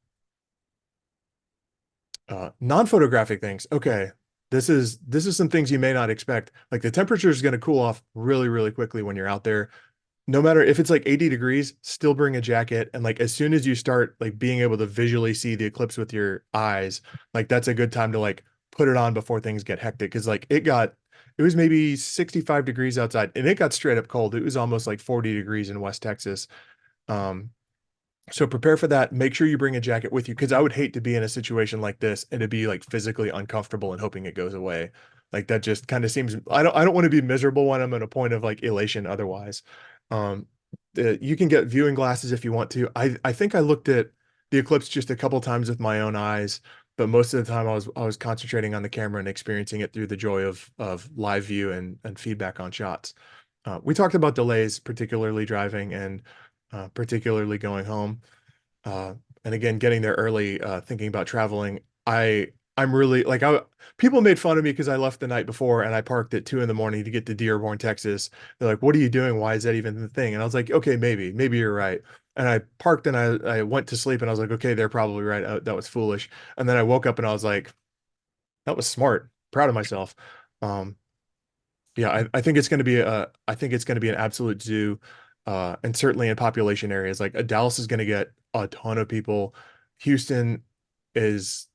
non-photographic things. Okay. This is some things you may not expect. Like the temperature is going to cool off really, really quickly when you're out there. No matter if it's like 80 degrees, still bring a jacket. And like as soon as you start like being able to visually see the eclipse with your eyes, like that's a good time to like put it on before things get hectic. Cause like it was maybe 65 degrees outside and it got straight up cold. It was almost like 40 degrees in West Texas. Um, so prepare for that. Make sure you bring a jacket with you because I would hate to be in a situation like this and to be like physically uncomfortable and hoping it goes away. Like that just kind of seems I don't want to be miserable when I'm at a point of like elation otherwise. Um you can get viewing glasses if you want to. I think I looked at the eclipse just a couple times with my own eyes, but most of the time I was concentrating on the camera and experiencing it through the joy of live view and feedback on shots. We talked about delays, particularly driving and particularly going home. Uh, and again, getting there early, thinking about traveling. I'm really like people made fun of me because I left the night before and I parked at 2 in the morning to get to Dearborn, Texas. They're like, "What are you doing? Why is that even the thing?" And I was like, "Okay, maybe you're right." And I parked and I went to sleep and I was like, "Okay, they're probably right. That was foolish." And then I woke up and I was like, "That was smart. Proud of myself." Um, yeah, I think it's going to be I think it's going to be an absolute zoo, and certainly in population areas like Dallas is going to get a ton of people. Houston Houston's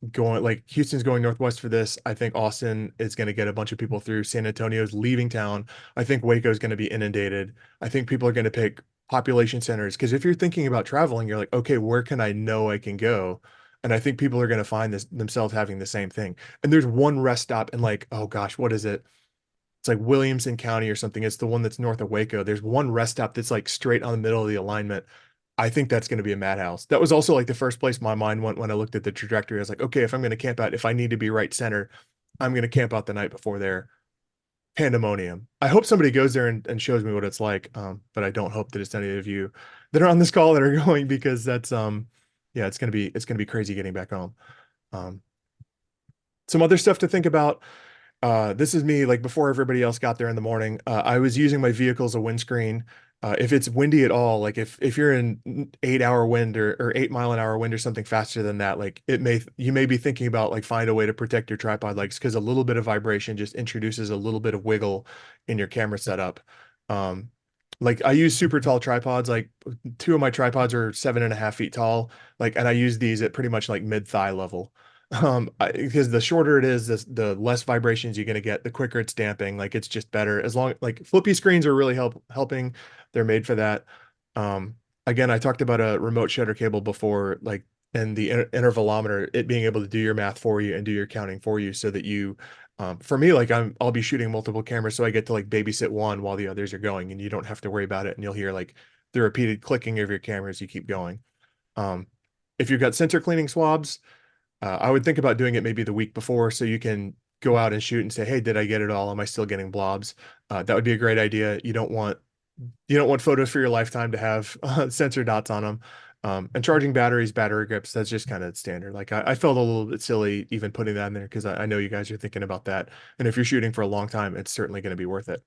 going northwest for this. I think Austin is going to get a bunch of people through. San Antonio's leaving town. I think Waco is going to be inundated. I think people are going to pick population centers because if you're thinking about traveling, you're like, okay, where can I know I can go? And I think people are going to find themselves having the same thing. And there's one rest stop and like, oh gosh, what is it? It's like Williamson County or something. It's the one that's north of Waco. There's one rest stop that's like straight on the middle of the alignment. I think that's going to be a madhouse. That was also like the first place my mind went when I looked at the trajectory. I was like, okay, if I'm going to camp out, if I need to be right center, I'm going to camp out the night before there. Pandemonium. I hope somebody goes there and shows me what it's like. But I don't hope that it's any of you that are on this call that are going because that's yeah, it's gonna be crazy getting back home. Um, some other stuff to think about. This is me like before everybody else got there in the morning. I was using my vehicle as a windscreen. If it's windy at all, like if you're in 8 hour wind or 8 mile an hour wind or something faster than that, like you may be thinking about like find a way to protect your tripod legs because a little bit of vibration just introduces a little bit of wiggle in your camera setup. Um, like I use super tall tripods, like two of my tripods are 7.5 feet tall, like, and I use these at pretty much like mid thigh level. Because the shorter it is, the less vibrations you're gonna get, the quicker it's damping. Like it's just better as long like flippy screens are really helping. They're made for that. Um, Again, I talked about a remote shutter cable before, like, and the intervalometer, it being able to do your math for you and do your counting for you so that you, for me, like I'll be shooting multiple cameras, so I get to like babysit one while the others are going, and you don't have to worry about it, and you'll hear like the repeated clicking of your camera as you keep going. Um, if you've got sensor cleaning swabs, I would think about doing it maybe the week before so you can go out and shoot and say, hey, did I get it all? Am I still getting blobs? That would be a great idea. You don't want photos for your lifetime to have sensor dots on them. And charging batteries, battery grips, that's just kind of standard. Like I felt a little bit silly even putting that in there because I know you guys are thinking about that. And if you're shooting for a long time, it's certainly going to be worth it.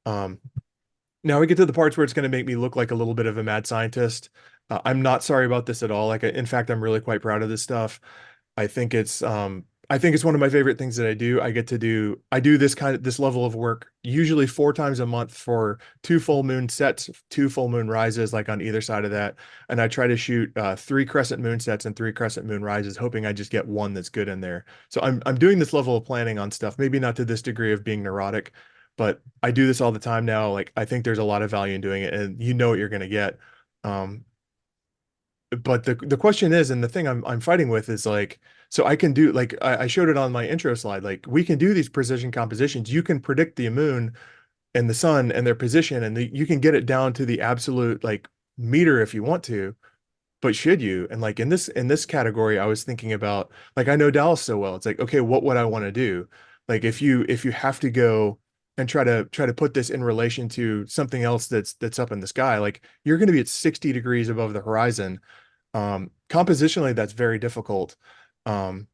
Um, Now we get to the parts where it's going to make me look like a little bit of a mad scientist. I'm not sorry about this at all. Like, in fact, I'm really quite proud of this stuff. I think it's one of my favorite things that I do. I do this level of work usually 4 times a month for 2 full moon sets, 2 full moon rises, like on either side of that. And I try to shoot 3 crescent moon sets and 3 crescent moon rises, hoping I just get one that's good in there. So I'm doing this level of planning on stuff, maybe not to this degree of being neurotic, but I do this all the time now. Like I think there's a lot of value in doing it, and you know what you're going to get. Um, but the question is, and the thing I'm fighting with is like, so I can do like I showed it on my intro slide. Like we can do these precision compositions. You can predict the moon and the sun and their position, and you can get it down to the absolute like meter if you want to. But should you? And like in this category, I was thinking about like I know Dallas so well. It's like, okay, what would I want to do? Like if you have to go and try to put this in relation to something else that's up in the sky, like you're going to be at 60 degrees above the horizon. Compositionally, that's very difficult. Um,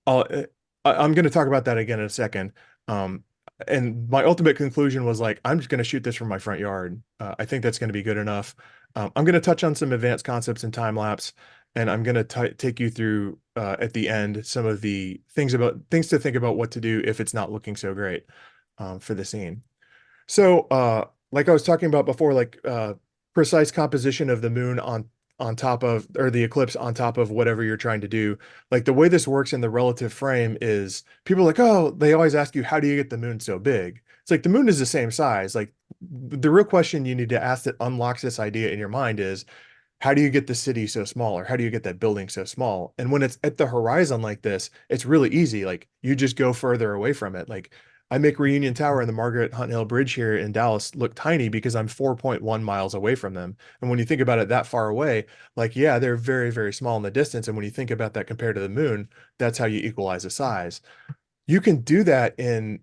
I'm going to talk about that again in a second. Um, and my ultimate conclusion was like, I'm just going to shoot this from my front yard. I think that's going to be good enough. I'm going to touch on some advanced concepts in time lapse, and I'm going to take you through at the end some of the things to think about what to do if it's not looking so great for the scene. So, like I was talking about before, like precise composition of the moon on top of, or the eclipse on top of whatever you're trying to do. Like the way this works in the relative frame is people are like, oh, they always ask you, how do you get the moon so big? It's like the moon is the same size. Like the real question you need to ask that unlocks this idea in your mind is, how do you get the city so small, or how do you get that building so small? And when it's at the horizon like this, it's really easy. Like you just go further away from it. Like I make Reunion Tower and the Margaret Hunt Hill Bridge here in Dallas look tiny because I'm 4.1 miles away from them. And when you think about it that far away, like, yeah, they're very, very small in the distance. And when you think about that compared to the moon, that's how you equalize the size. You can do that in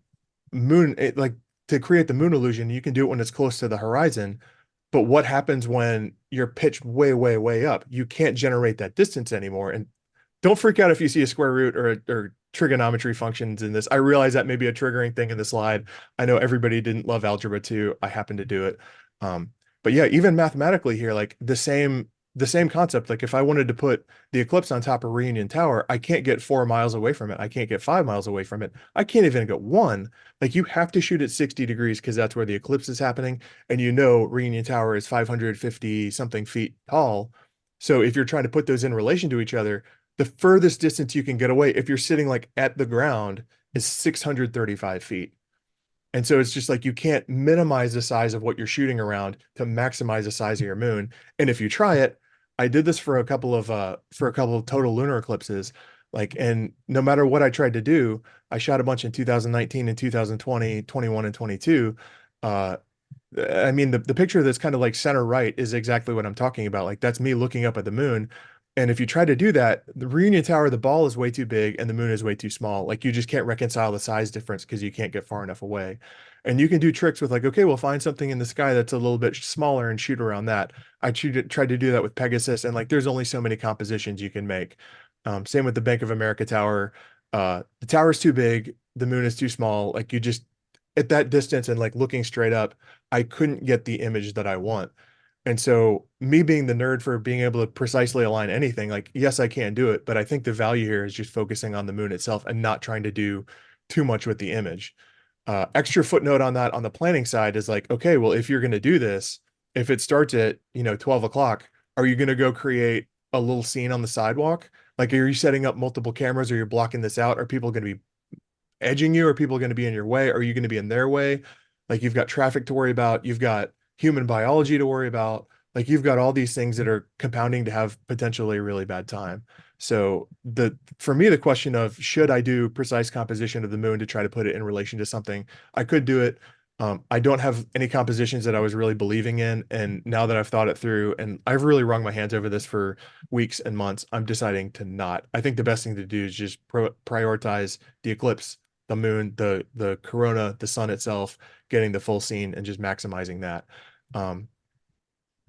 like to create the moon illusion, you can do it when it's close to the horizon. But what happens when you're pitched way, way, way up? You can't generate that distance anymore. And don't freak out if you see a square root or trigonometry functions in this. I realize that may be a triggering thing in the slide. I know everybody didn't love algebra 2. I happen to do it. Um, but yeah, even mathematically here, like the same concept. Like if I wanted to put the eclipse on top of Reunion Tower, I can't get 4 miles away from it. I can't get 5 miles away from it. I can't even get one. Like you have to shoot at 60 degrees because that's where the eclipse is happening. And you know Reunion Tower is 550 something feet tall. So if you're trying to put those in relation to each other, the furthest distance you can get away if you're sitting like at the ground is 635 feet. And so it's just like you can't minimize the size of what you're shooting around to maximize the size of your moon. And if you try it, I did this for a couple of total lunar eclipses. Like, and no matter what I tried to do, I shot a bunch in 2019 and 2020, 21 and 22. Uh, I mean, the picture that's kind of like center right is exactly what I'm talking about. Like that's me looking up at the moon. And if you try to do that, the Reunion Tower, the ball is way too big and the moon is way too small. Like you just can't reconcile the size difference because you can't get far enough away. And you can do tricks with like, okay, we'll find something in the sky that's a little bit smaller and shoot around that. Tried to do that with Pegasus, and like there's only so many compositions you can make. Same with the Bank of America Tower. The tower is too big, the moon is too small. Like you just at that distance and like looking straight up, I couldn't get the image that I want. And so me being the nerd for being able to precisely align anything, like, yes, I can do it, but I think the value here is just focusing on the moon itself and not trying to do too much with the image. Extra footnote on that on the planning side is like, okay, well, if you're going to do this, if it starts at, 12 o'clock, are you going to go create a little scene on the sidewalk? Like, are you setting up multiple cameras, or you're blocking this out? Are people going to be edging you? Are people going to be in your way? Are you going to be in their way? Like, you've got traffic to worry about. You've got human biology to worry about. Like, you've got all these things that are compounding to have potentially a really bad time. So for me, the question of should I do precise composition of the moon to try to put it in relation to something, I could do it. I don't have any compositions that I was really believing in. And now that I've thought it through and I've really wrung my hands over this for weeks and months, I'm deciding to not. I think the best thing to do is just prioritize the eclipse, the moon, the corona, the sun itself, getting the full scene and just maximizing that. Um,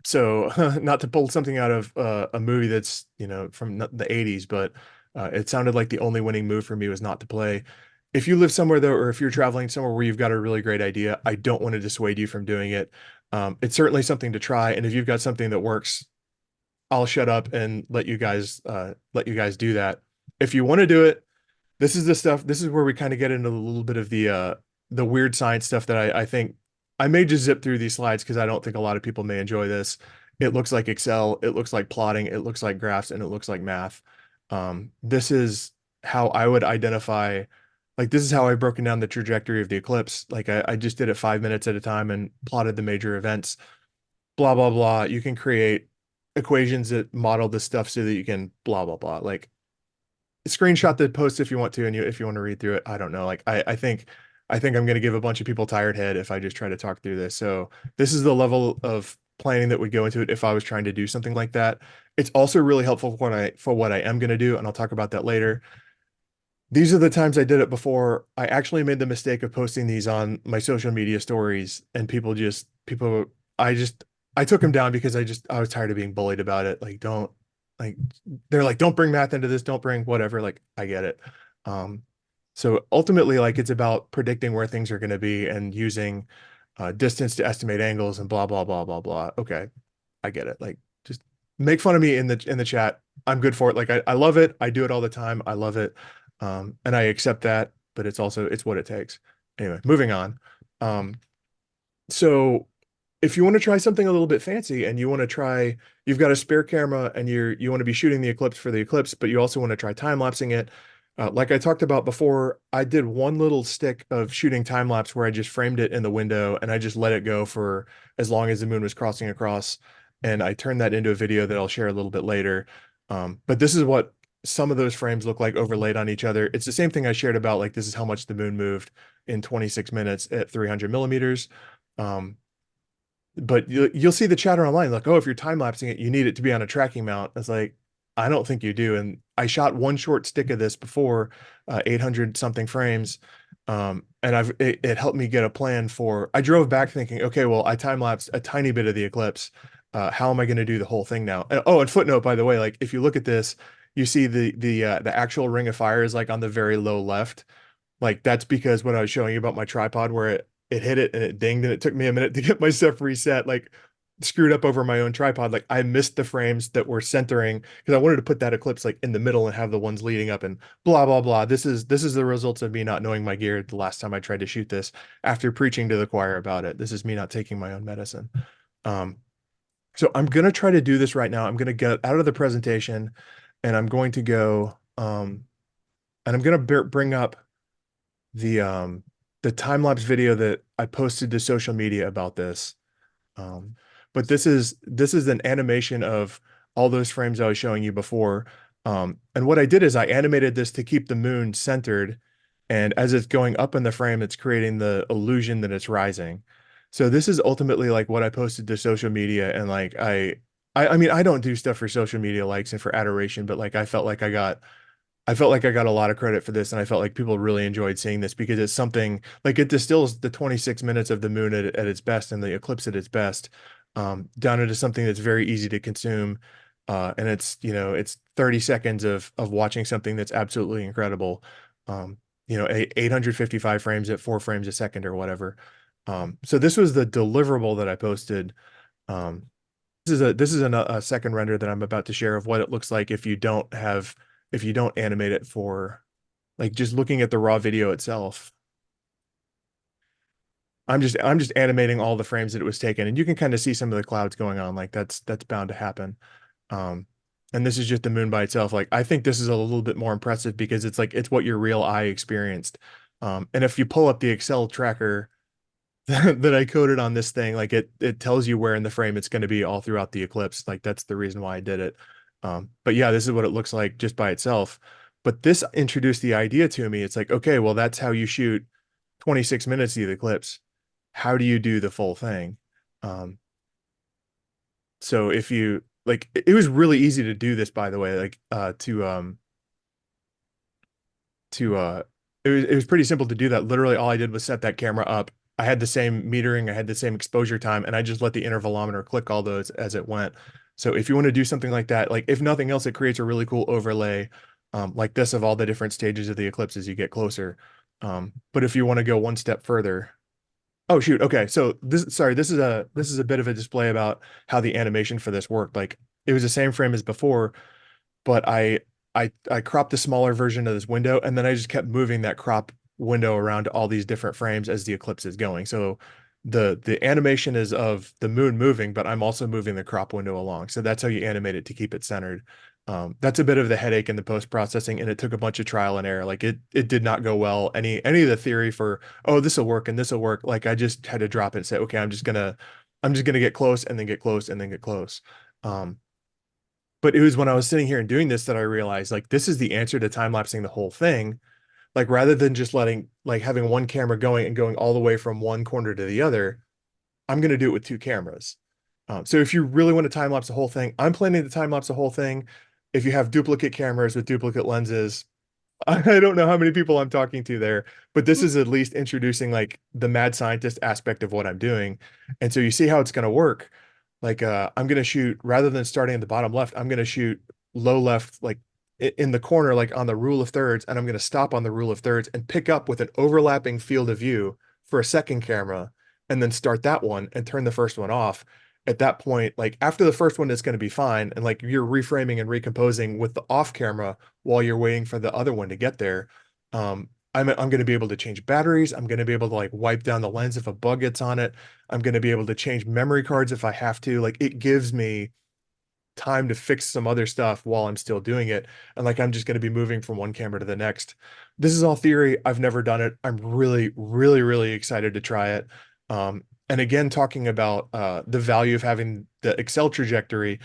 so not to pull something out of a movie that's, from the 80s, but it sounded like the only winning move for me was not to play. If you live somewhere though, or if you're traveling somewhere where you've got a really great idea, I don't want to dissuade you from doing it. It's certainly something to try. And if you've got something that works, I'll shut up and let you guys do that. If you want to do it, this is the stuff, this is where we kind of get into a little bit of the weird science stuff that I think I may just zip through these slides because I don't think a lot of people may enjoy this. It looks like Excel, it looks like plotting, it looks like graphs, and it looks like math. This is how I would identify, like, this is how I've broken down the trajectory of the eclipse. Like, I just did it 5 minutes at a time and plotted the major events, blah, blah, blah. You can create equations that model this stuff so that you can blah, blah, blah. Like, screenshot the post if you want to, and if you want to read through it. I don't know. Like, I think I'm going to give a bunch of people tired head if I just try to talk through this. So this is the level of planning that would go into it if I was trying to do something like that. It's also really helpful for what I am going to do, and I'll talk about that later. These are the times I did it before. I actually made the mistake of posting these on my social media stories, and I just I took them down because I was tired of being bullied about it. Like, don't, like, they're like, don't bring math into this, don't bring whatever. Like, I get it. Um, so ultimately, like, it's about predicting where things are going to be and using distance to estimate angles and blah blah blah blah blah. Okay, I get it. Like, just make fun of me in the chat. I'm good for it. Like, I love it. I do it all the time. I love it. And I accept that, but it's what it takes. Anyway, moving on. So if you want to try something a little bit fancy and you've got a spare camera and you want to be shooting the eclipse for the eclipse, but you also want to try time lapsing it. Like I talked about before, I did one little stick of shooting time lapse where I just framed it in the window and I just let it go for as long as the moon was crossing across. And I turned that into a video that I'll share a little bit later. But this is what some of those frames look like overlaid on each other. It's the same thing I shared about, like, this is how much the moon moved in 26 minutes at 300 millimeters. Um, but you'll see the chatter online like, oh, if you're time lapsing it, you need it to be on a tracking mount. It's like, I don't think you do. And I shot one short stick of this before, 800 something frames. And it helped me get a plan for, I drove back thinking, okay, well, I time lapsed a tiny bit of the eclipse. How am I going to do the whole thing now? And footnote, by the way, like, if you look at this, you see the actual ring of fire is like on the very low left. Like, that's because when I was showing you about my tripod where it hit it and it dinged and it took me a minute to get my stuff reset, like, screwed up over my own tripod. Like, I missed the frames that were centering because I wanted to put that eclipse like in the middle and have the ones leading up and blah blah blah. This is the results of me not knowing my gear the last time I tried to shoot this after preaching to the choir about it. This is me not taking my own medicine. Um, so I'm gonna try to do this right now. I'm gonna get out of the presentation and I'm going to go and I'm gonna bring up the um the time-lapse video that I posted to social media about this. Um, but this is an animation of all those frames I was showing you before. And what I did is I animated this to keep the moon centered, and as it's going up in the frame, it's creating the illusion that it's rising. So this is ultimately like what I posted to social media, and like I mean, I don't do stuff for social media likes and for adoration, but like I felt like I got a lot of credit for this, and I felt like people really enjoyed seeing this because it's something like, it distills the 26 minutes of the moon at its best and the eclipse at its best, down into something that's very easy to consume. And it's 30 seconds of watching something that's absolutely incredible. a 855 frames at 4 frames a second or whatever. So this was the deliverable that I posted. Um, this is a second render that I'm about to share of what it looks like if you don't animate it for like just looking at the raw video itself. I'm just animating all the frames that it was taken, and you can kind of see some of the clouds going on. Like that's bound to happen. Um, and this is just the moon by itself. Like I think this is a little bit more impressive because it's like it's what your real eye experienced. And if you pull up the Excel tracker that I coded on this thing, like it tells you where in the frame it's going to be all throughout the eclipse. Like that's the reason why I did it. But yeah, this is what it looks like just by itself. But this introduced the idea to me. It's like, okay, well, that's how you shoot 26 minutes of the eclipse. How do you do the full thing? Um, so if you like, it was really easy to do this, by the way, like to it was pretty simple to do that. Literally all I did was set that camera up. I had the same metering, I had the same exposure time, and I just let the intervalometer click all those as it went. So if you want to do something like that, like if nothing else, it creates a really cool overlay like this of all the different stages of the eclipse as you get closer. But if you want to go one step further, oh shoot, okay. So this is a bit of a display about how the animation for this worked. Like it was the same frame as before, but I cropped the smaller version of this window, and then I just kept moving that crop window around to all these different frames as the eclipse is going. So the animation is of the moon moving, but I'm also moving the crop window along. So that's how you animate it to keep it centered. That's a bit of the headache in the post processing, and it took a bunch of trial and error. Like it did not go well. Any of the theory for oh this will work and this will work, like I just had to drop it and say okay I'm just gonna get close and then get close and then get close. Um, but it was when I was sitting here and doing this that I realized like this is the answer to time lapsing the whole thing. Like rather than just letting like having one camera going and going all the way from one corner to the other, I'm going to do it with two cameras. So if you really want to time lapse the whole thing, I'm planning to time lapse the whole thing. If you have duplicate cameras with duplicate lenses, I don't know how many people I'm talking to there, but this is at least introducing like the mad scientist aspect of what I'm doing. And so you see how it's going to work. Like I'm going to shoot rather than starting at the bottom left, I'm going to shoot low left like in the corner like on the rule of thirds, and I'm going to stop on the rule of thirds and pick up with an overlapping field of view for a second camera and then start that one and turn the first one off. At that point, like after the first one, it's going to be fine. And like you're reframing and recomposing with the off camera while you're waiting for the other one to get there. I'm going to be able to change batteries. I'm going to be able to like wipe down the lens if a bug gets on it. I'm going to be able to change memory cards if I have to. Like it gives me time to fix some other stuff while I'm still doing it. And like I'm just going to be moving from one camera to the next. This is all theory. I've never done it. I'm really, really, really excited to try it. And again, talking about the value of having the Excel trajectory.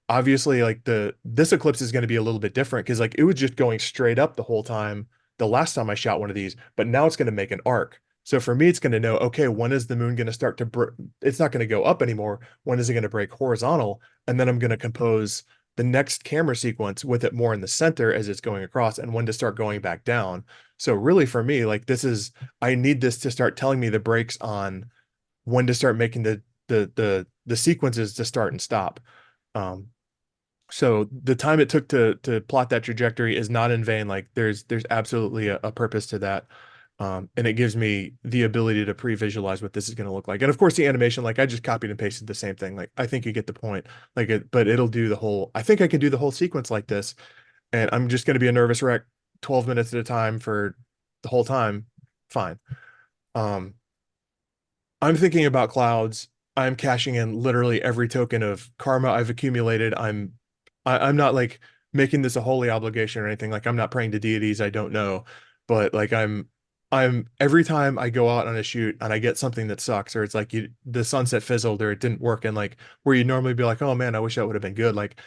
Obviously, like this eclipse is going to be a little bit different because like it was just going straight up the whole time the last time I shot one of these, but now it's going to make an arc. So for me, it's going to know, okay, when is the moon going to start to, it's not going to go up anymore. When is it going to break horizontal? And then I'm going to compose the next camera sequence with it more in the center as it's going across and when to start going back down. So really for me, like I need this to start telling me the breaks on when to start making the sequences to start and stop. Um, so the time it took to plot that trajectory is not in vain. Like there's absolutely a purpose to that. And it gives me the ability to pre-visualize what this is going to look like. And of course, the animation, like I just copied and pasted the same thing. Like I think you get the point. But it'll do the whole. I think I can do the whole sequence like this, and I'm just going to be a nervous wreck, 12 minutes at a time for the whole time. Fine. Um, I'm thinking about clouds. I'm cashing in literally every token of karma I've accumulated. I'm not like making this a holy obligation or anything. Like I'm not praying to deities I don't know, but like I'm every time I go out on a shoot and I get something that sucks or it's like the sunset fizzled or it didn't work and like where you normally be like, oh man, I wish that would have been good. Like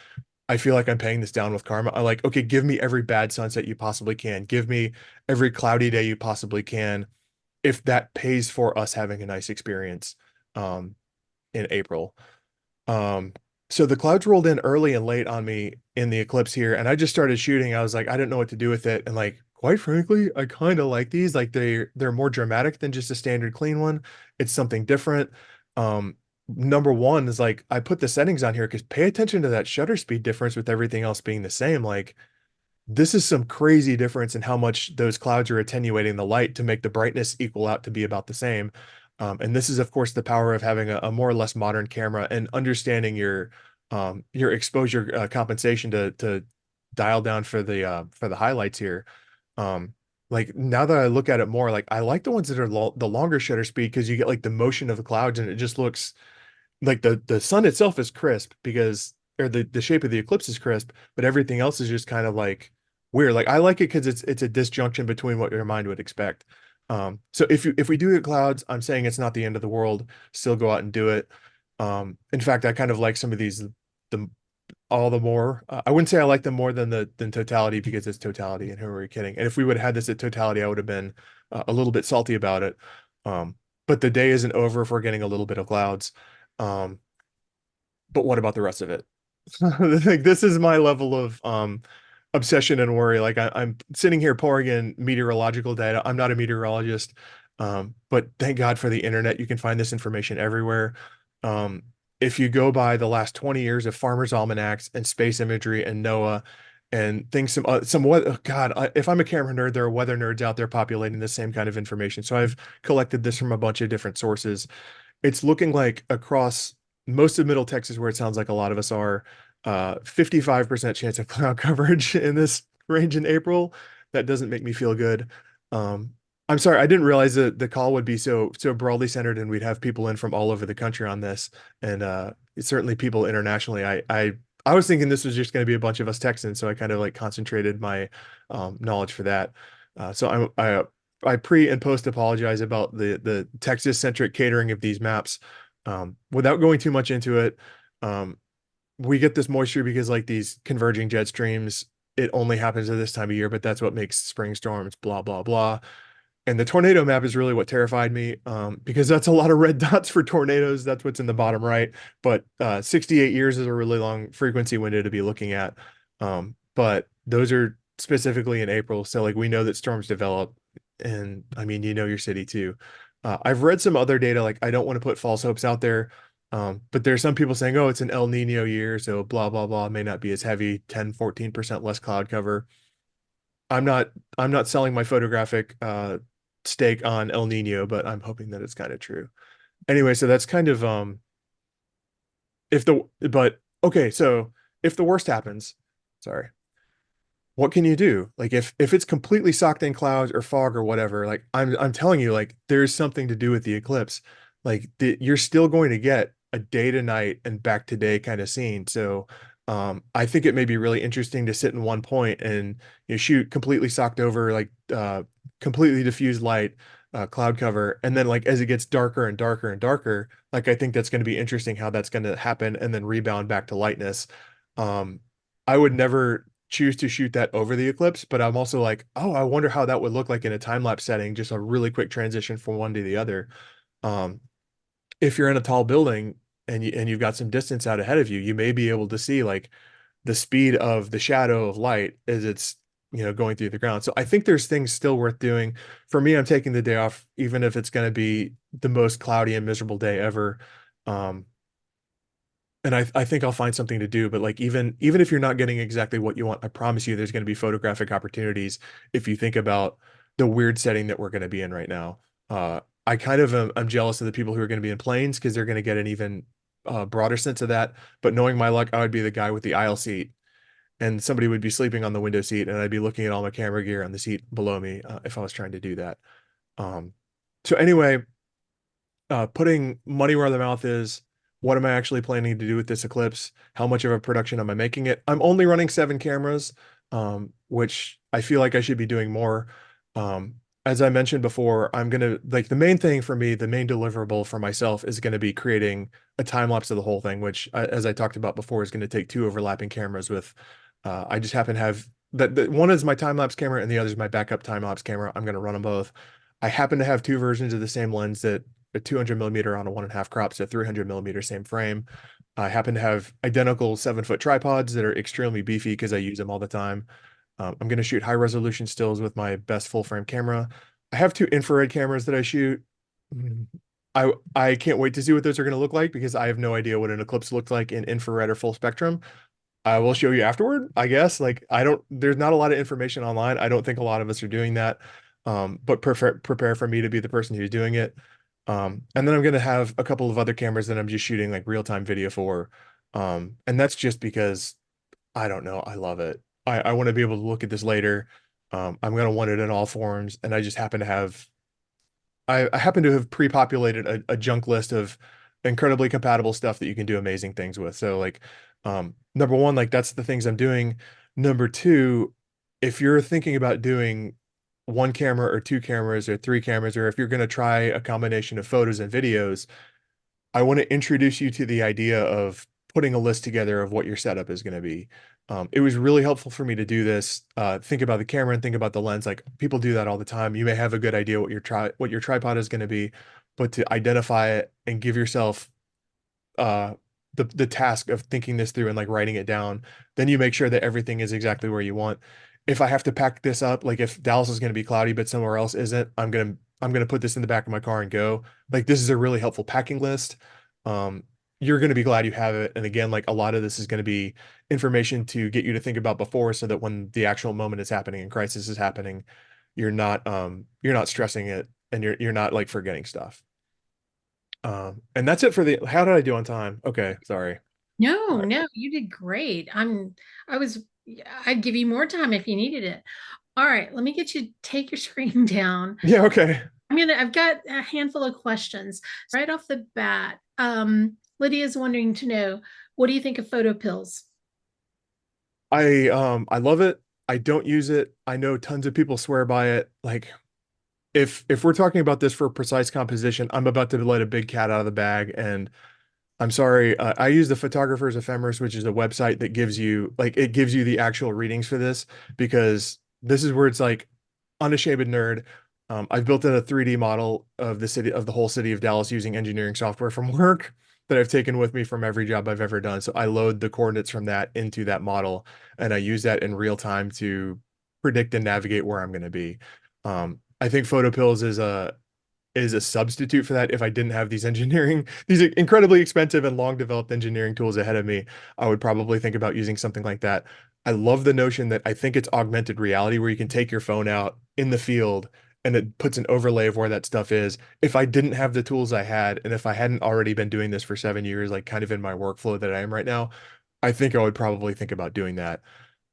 I feel like I'm paying this down with karma. I like, okay, give me every bad sunset you possibly can. Give me every cloudy day you possibly can if that pays for us having a nice experience um in April. Um so the clouds rolled in early and late on me in the eclipse here and I just started shooting. I was like I didn't know what to do with it and like quite frankly, I kind of like these. Like they're more dramatic than just a standard clean one. It's something different. Number one is like I put the settings on here because pay attention to that shutter speed difference with everything else being the same. Like this is some crazy difference in how much those clouds are attenuating the light to make the brightness equal out to be about the same. And this is, of course, the power of having a more or less modern camera and understanding your exposure compensation to dial down for the highlights here. Um, like now that I look at it more, like I like the ones that are the longer shutter speed because you get like the motion of the clouds and it just looks like the sun itself is crisp because or the shape of the eclipse is crisp, but everything else is just kind of like weird. Like I like it because it's a disjunction between what your mind would expect. So if we do get clouds, I'm saying it's not the end of the world. Still go out and do it. In fact, I kind of like some of these the all the more. I wouldn't say I like them more than the than totality because it's totality, and who are we kidding? And if we would have had this at totality, I would have been a little bit salty about it. But the day isn't over if we're getting a little bit of clouds. Um, but what about the rest of it? Like this is my level of obsession and worry. Like I'm sitting here pouring in meteorological data. I'm not a meteorologist, but thank God for the internet. You can find this information everywhere. Um, if you go by the last 20 years of farmers' almanacs and space imagery and NOAA and things, some weather, God, if I'm a camera nerd, there are weather nerds out there populating the same kind of information. So I've collected this from a bunch of different sources. It's looking like across most of Middle Texas, where it sounds like a lot of us are, 55% chance of cloud coverage in this range in April. That doesn't make me feel good. Um, I'm sorry, I didn't realize that the call would be so broadly centered and we'd have people in from all over the country on this. And it's certainly people internationally. I was thinking this was just going to be a bunch of us Texans, so I kind of like concentrated my knowledge for that. So I pre and post apologize about the Texas centric catering of these maps. Without going too much into it, um, we get this moisture because like these converging jet streams, it only happens at this time of year, but that's what makes spring storms, blah, blah, blah. And the tornado map is really what terrified me, because that's a lot of red dots for tornadoes. That's what's in the bottom right. But 68 years is a really long frequency window to be looking at. But those are specifically in April. So like we know that storms develop. And I mean, you know your city too. I've read some other data, like I don't want to put false hopes out there. But there's some people saying, oh, it's an El Nino year, so blah, blah, blah, may not be as heavy, 10, 14% less cloud cover. I'm not I'm not selling my photographic stake on El Nino, but I'm hoping that it's kind of true. Anyway, so that's kind of if the but okay, so if the worst happens, sorry, what can you do? Like if it's completely socked in clouds or fog or whatever, like I'm telling you, like there's something to do with the eclipse. Like you're still going to get a day to night and back to day kind of scene. So I think it may be really interesting to sit in one point and shoot completely socked over, like completely diffused light, cloud cover, and then like as it gets darker and darker and darker, like I think that's going to be interesting how that's going to happen and then rebound back to lightness. Um, I would never choose to shoot that over the eclipse, but I'm also like, oh, I wonder how that would look like in a time lapse setting, just a really quick transition from one to the other. Um, if you're in a tall building and you've got some distance out ahead of you, you may be able to see like the speed of the shadow of light as it's going through the ground. So I think there's things still worth doing. For me, I'm taking the day off, even if it's going to be the most cloudy and miserable day ever. Um, and I think I'll find something to do. But like even if you're not getting exactly what you want, I promise you there's going to be photographic opportunities if you think about the weird setting that we're going to be in right now. I kind of I'm jealous of the people who are going to be in planes because they're going to get an even broader sense of that. But knowing my luck, I would be the guy with the aisle seat, and somebody would be sleeping on the window seat, and I'd be looking at all my camera gear on the seat below me if I was trying to do that. Um, so anyway, putting money where the mouth is. What am I actually planning to do with this eclipse? How much of a production am I making it? I'm only running 7 cameras, which I feel like I should be doing more. Um, as I mentioned before, I'm gonna like the main thing for me, the main deliverable for myself is going to be creating a time lapse of the whole thing, which, as I talked about before, is going to take 2 overlapping cameras with. I just happen to have that one is my time lapse camera and the other is my backup time lapse camera. I'm going to run them both. I happen to have 2 versions of the same lens that a 200 millimeter on a 1.5 crop, so 300 millimeter, same frame. I happen to have identical 7-foot tripods that are extremely beefy because I use them all the time. I'm going to shoot high resolution stills with my best full frame camera. I have 2 infrared cameras that I shoot. Mm, I can't wait to see what those are going to look like because I have no idea what an eclipse looks like in infrared or full spectrum. I will show you afterward, I guess. Like I don't, there's not a lot of information online. I don't think a lot of us are doing that. But prepare for me to be the person who's doing it. And then I'm gonna have a couple of other cameras that I'm just shooting like real-time video for. And that's just because I don't know, I love it. I want to be able to look at this later. I'm gonna want it in all forms, and I just happen to have I happen to have pre-populated a junk list of incredibly compatible stuff that you can do amazing things with. So like number one, like that's the things I'm doing. Number two, if you're thinking about doing one camera or two cameras or three cameras, or if you're going to try a combination of photos and videos, I want to introduce you to the idea of putting a list together of what your setup is going to be. It was really helpful for me to do this. Think about the camera and think about the lens. Like people do that all the time. You may have a good idea what your tripod is going to be, but to identify it and give yourself uh the task of thinking this through and like writing it down, then you make sure that everything is exactly where you want. If I have to pack this up, like if Dallas is going to be cloudy but somewhere else isn't, I'm gonna put this in the back of my car and go. Like this is a really helpful packing list. Um, you're gonna be glad you have it. And again, like a lot of this is gonna be information to get you to think about before so that when the actual moment is happening and crisis is happening, you're not stressing it and you're not like forgetting stuff. And that's it for the, how did I do on time? Okay, sorry. All No, right. no, you did great. I was, I'd give you more time if you needed it. All right, let me get you to take your screen down. Yeah, okay. I've got a handful of questions right off the bat. Lydia's wanting to know, what do you think of photo pills? I love it. I don't use it. I know tons of people swear by it. Like if we're talking about this for precise composition, I'm about to let a big cat out of the bag, and I'm sorry. I use the Photographer's Ephemeris, which is a website that gives you like it gives you the actual readings for this because this is where it's like unashamed nerd. I've built in a 3D model of the whole city of Dallas using engineering software from work that I've taken with me from every job I've ever done. So I load the coordinates from that into that model, and I use that in real time to predict and navigate where I'm going to be. I think PhotoPills is a substitute for that. If I didn't have these incredibly expensive and long developed engineering tools ahead of me, I would probably think about using something like that. I love the notion that I think it's augmented reality where you can take your phone out in the field and it puts an overlay of where that stuff is. If I didn't have the tools I had, and if I hadn't already been doing this for 7 years, like kind of in my workflow that I am right now, I think I would probably think about doing that.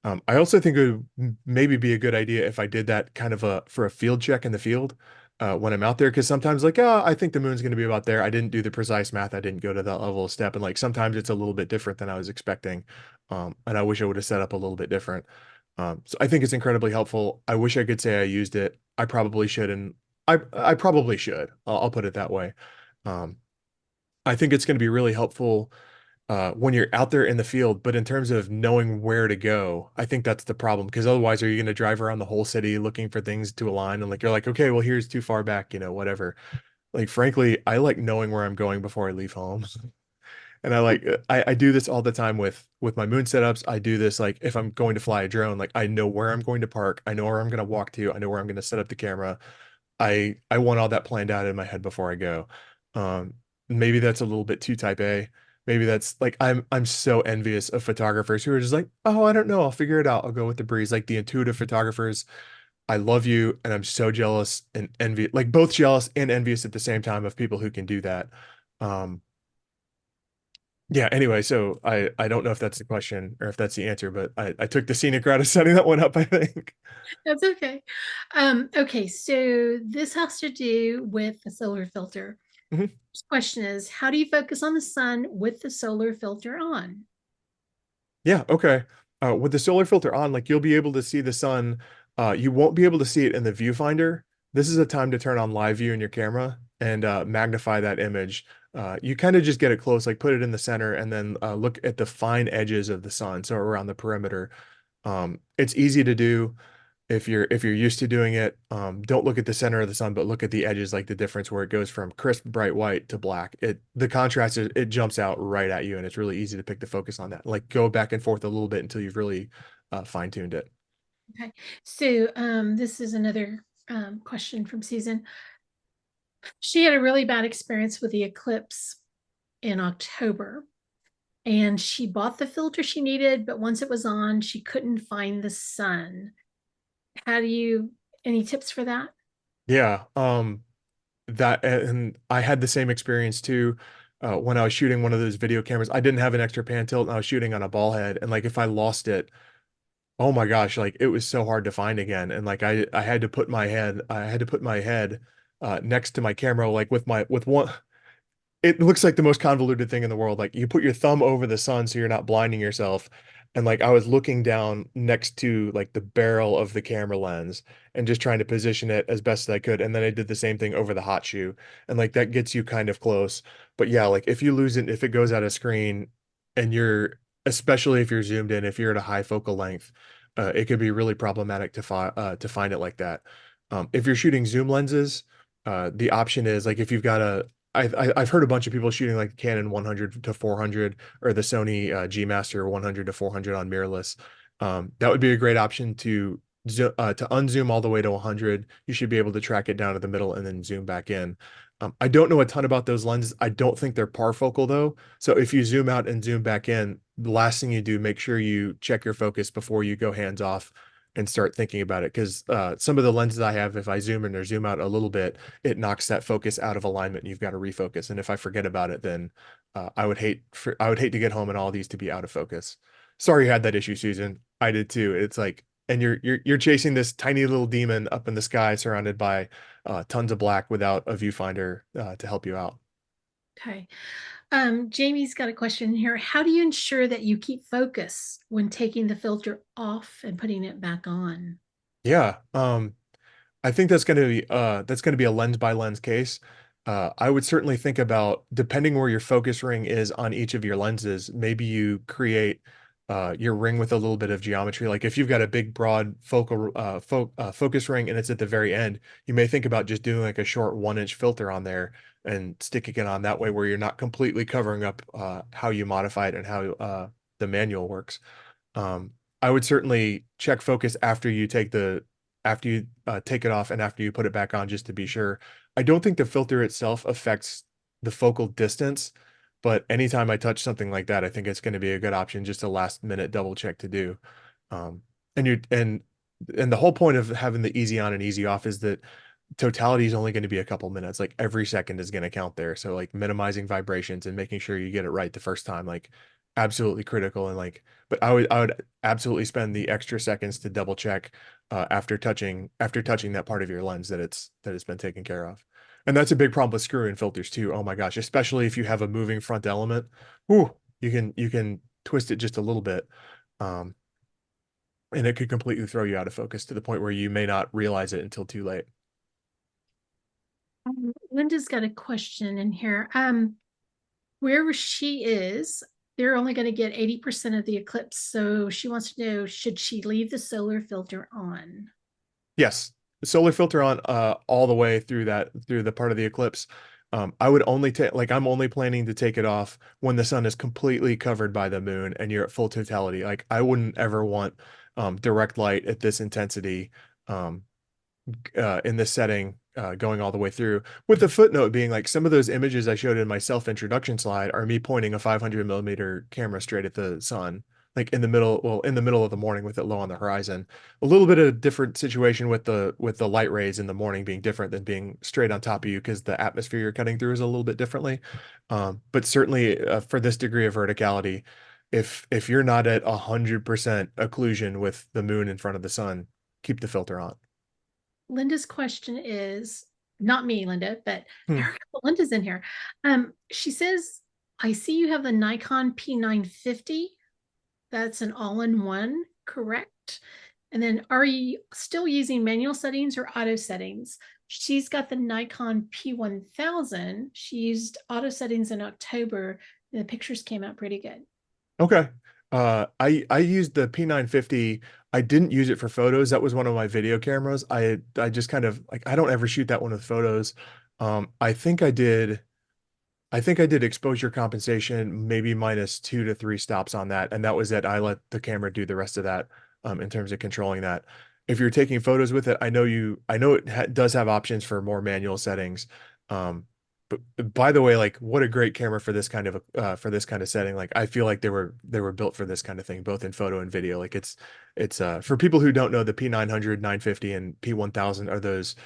I also think it would maybe be a good idea if I did that kind of for a field check in the field when I'm out there, because sometimes like, oh, I think the moon's going to be about there. I didn't do the precise math. I didn't go to that level of step, and like sometimes it's a little bit different than I was expecting, and I wish I would have set up a little bit different. So I think it's incredibly helpful. I wish I could say I used it. I probably should, and I probably should. I'll put it that way. Um, I think it's going to be really helpful when you're out there in the field, but in terms of knowing where to go, I think that's the problem because otherwise, are you going to drive around the whole city looking for things to align and like you're like, okay, well, here's too far back, whatever. Like, frankly, I like knowing where I'm going before I leave home. And I do this all the time with my moon setups. I do this like if I'm going to fly a drone, like I know where I'm going to park, I know where I'm going to walk to, I know where I'm going to set up the camera. I want all that planned out in my head before I go. Um, maybe that's a little bit too type A. Maybe that's like I'm so envious of photographers who are just like, oh, I don't know, I'll figure it out. I'll go with the breeze. Like the intuitive photographers, I love you, and I'm so jealous and envy, like both jealous and envious at the same time of people who can do that. Um, yeah, anyway, so I don't know if that's the question or if that's the answer, but I took the scenic route of setting that one up, I think. That's okay. Okay, so this has to do with the solar filter. Mhm. First question is, how do you focus on the sun with the solar filter on? Yeah, okay. With the solar filter on, like you'll be able to see the sun. You won't be able to see it in the viewfinder. This is a time to turn on live view in your camera and magnify that image. You kind of just get it close, like put it in the center and then look at the fine edges of the sun, so around the perimeter. It's easy to do if you're used to doing it. Don't look at the center of the sun, but look at the edges, like the difference where it goes from crisp bright white to black. The contrast it jumps out right at you, and it's really easy to pick the focus on that. Like go back and forth a little bit until you've really fine-tuned it. Okay, so this is another question from Susan. She had a really bad experience with the eclipse in October. and she bought the filter she needed, but once it was on, she couldn't find the sun. How do you, any tips for that? Yeah. That and I had the same experience too. When I was shooting one of those video cameras, I didn't have an extra pan tilt and I was shooting on a ball head. And like if I lost it, oh my gosh, like it was so hard to find again. And like I had to put my head, I had to put my head next to my camera, like with one, it looks like the most convoluted thing in the world. Like you put your thumb over the sun so you're not blinding yourself. And like I was looking down next to like the barrel of the camera lens and just trying to position it as best as I could. And then I did the same thing over the hot shoe. And like that gets you kind of close. But yeah, like if you lose it, if it goes out of screen and you're, especially if you're zoomed in, if you're at a high focal length, it could be really problematic to find it like that. If you're shooting zoom lenses, the option is like if you've got a I've heard a bunch of people shooting like Canon 100 to 400 or the Sony G Master 100 to 400 on mirrorless. That would be a great option to unzoom all the way to 100. You should be able to track it down to the middle and then zoom back in. I don't know a ton about those lenses. I don't think they're parfocal though. So if you zoom out and zoom back in, the last thing you do, make sure you check your focus before you go hands off and start thinking about it. Because some of the lenses I have, if I zoom in or zoom out a little bit, it knocks that focus out of alignment and you've got to refocus. And if I forget about it, then I would hate to get home and all these to be out of focus. Sorry you had that issue, Susan. I did too. It's like, and you're chasing this tiny little demon up in the sky surrounded by tons of black without a viewfinder to help you out. Okay. Jamie's got a question here. How do you ensure that you keep focus when taking the filter off and putting it back on? Yeah. I think that's going to be a lens by lens case. I would certainly think about depending where your focus ring is on each of your lenses, maybe you create your ring with a little bit of geometry. Like if you've got a big broad focus ring and it's at the very end, you may think about just doing like a short 1 inch filter on there and sticking it on that way where you're not completely covering up how you modify it and how the manual works. Um, I would certainly check focus after you take it off and after you put it back on just to be sure. I don't think the filter itself affects the focal distance, but anytime I touch something like that, I think it's going to be a good option, just a last minute double check to do. Um, and you and the whole point of having the easy on and easy off is that totality is only going to be a couple minutes. Like every second is going to count there. So like minimizing vibrations and making sure you get it right the first time, like absolutely critical. And like, but I would absolutely spend the extra seconds to double check after touching that part of your lens that it's been taken care of. And that's a big problem with screw-in filters too. Oh my gosh, especially if you have a moving front element. Whoo, you can twist it just a little bit. Um, and it could completely throw you out of focus to the point where you may not realize it until too late. Linda's got a question in here. Where she is, they're only going to get 80% of the eclipse. So she wants to know, should she leave the solar filter on? Yes, the solar filter on all the way through the part of the eclipse. I would only take like I'm only planning to take it off when the sun is completely covered by the moon and you're at full totality. Like I wouldn't ever want direct light at this intensity. Um, in this setting going all the way through with the footnote being like some of those images I showed in my self introduction slide are me pointing a 500 millimeter camera straight at the sun like in the middle of the morning with it low on the horizon. A little bit of different situation with the light rays in the morning being different than being straight on top of you because the atmosphere you're cutting through is a little bit differently. But certainly for this degree of verticality, if you're not at 100% occlusion with the moon in front of the sun, keep the filter on. Linda's question is not me, Linda, but Hmm. there are a couple Lindas in here. She says, I see you have the Nikon P950. That's an all in one, correct? And then are you still using manual settings or auto settings? She's got the Nikon P1000. She used auto settings in October. And the pictures came out pretty good. Okay. I used the P950. I didn't use it for photos. That was one of my video cameras. I just kind of like I don't ever shoot that one with photos. I think I did exposure compensation, maybe minus 2 to 3 stops on that, and that was it. I let the camera do the rest of that in terms of controlling that. If you're taking photos with it, I know it does have options for more manual settings. Um, But by the way, like what a great camera for this kind of setting. Like I feel like they were built for this kind of thing, both in photo and video. Like it's for people who don't know, the P900, 950, and P1000 are those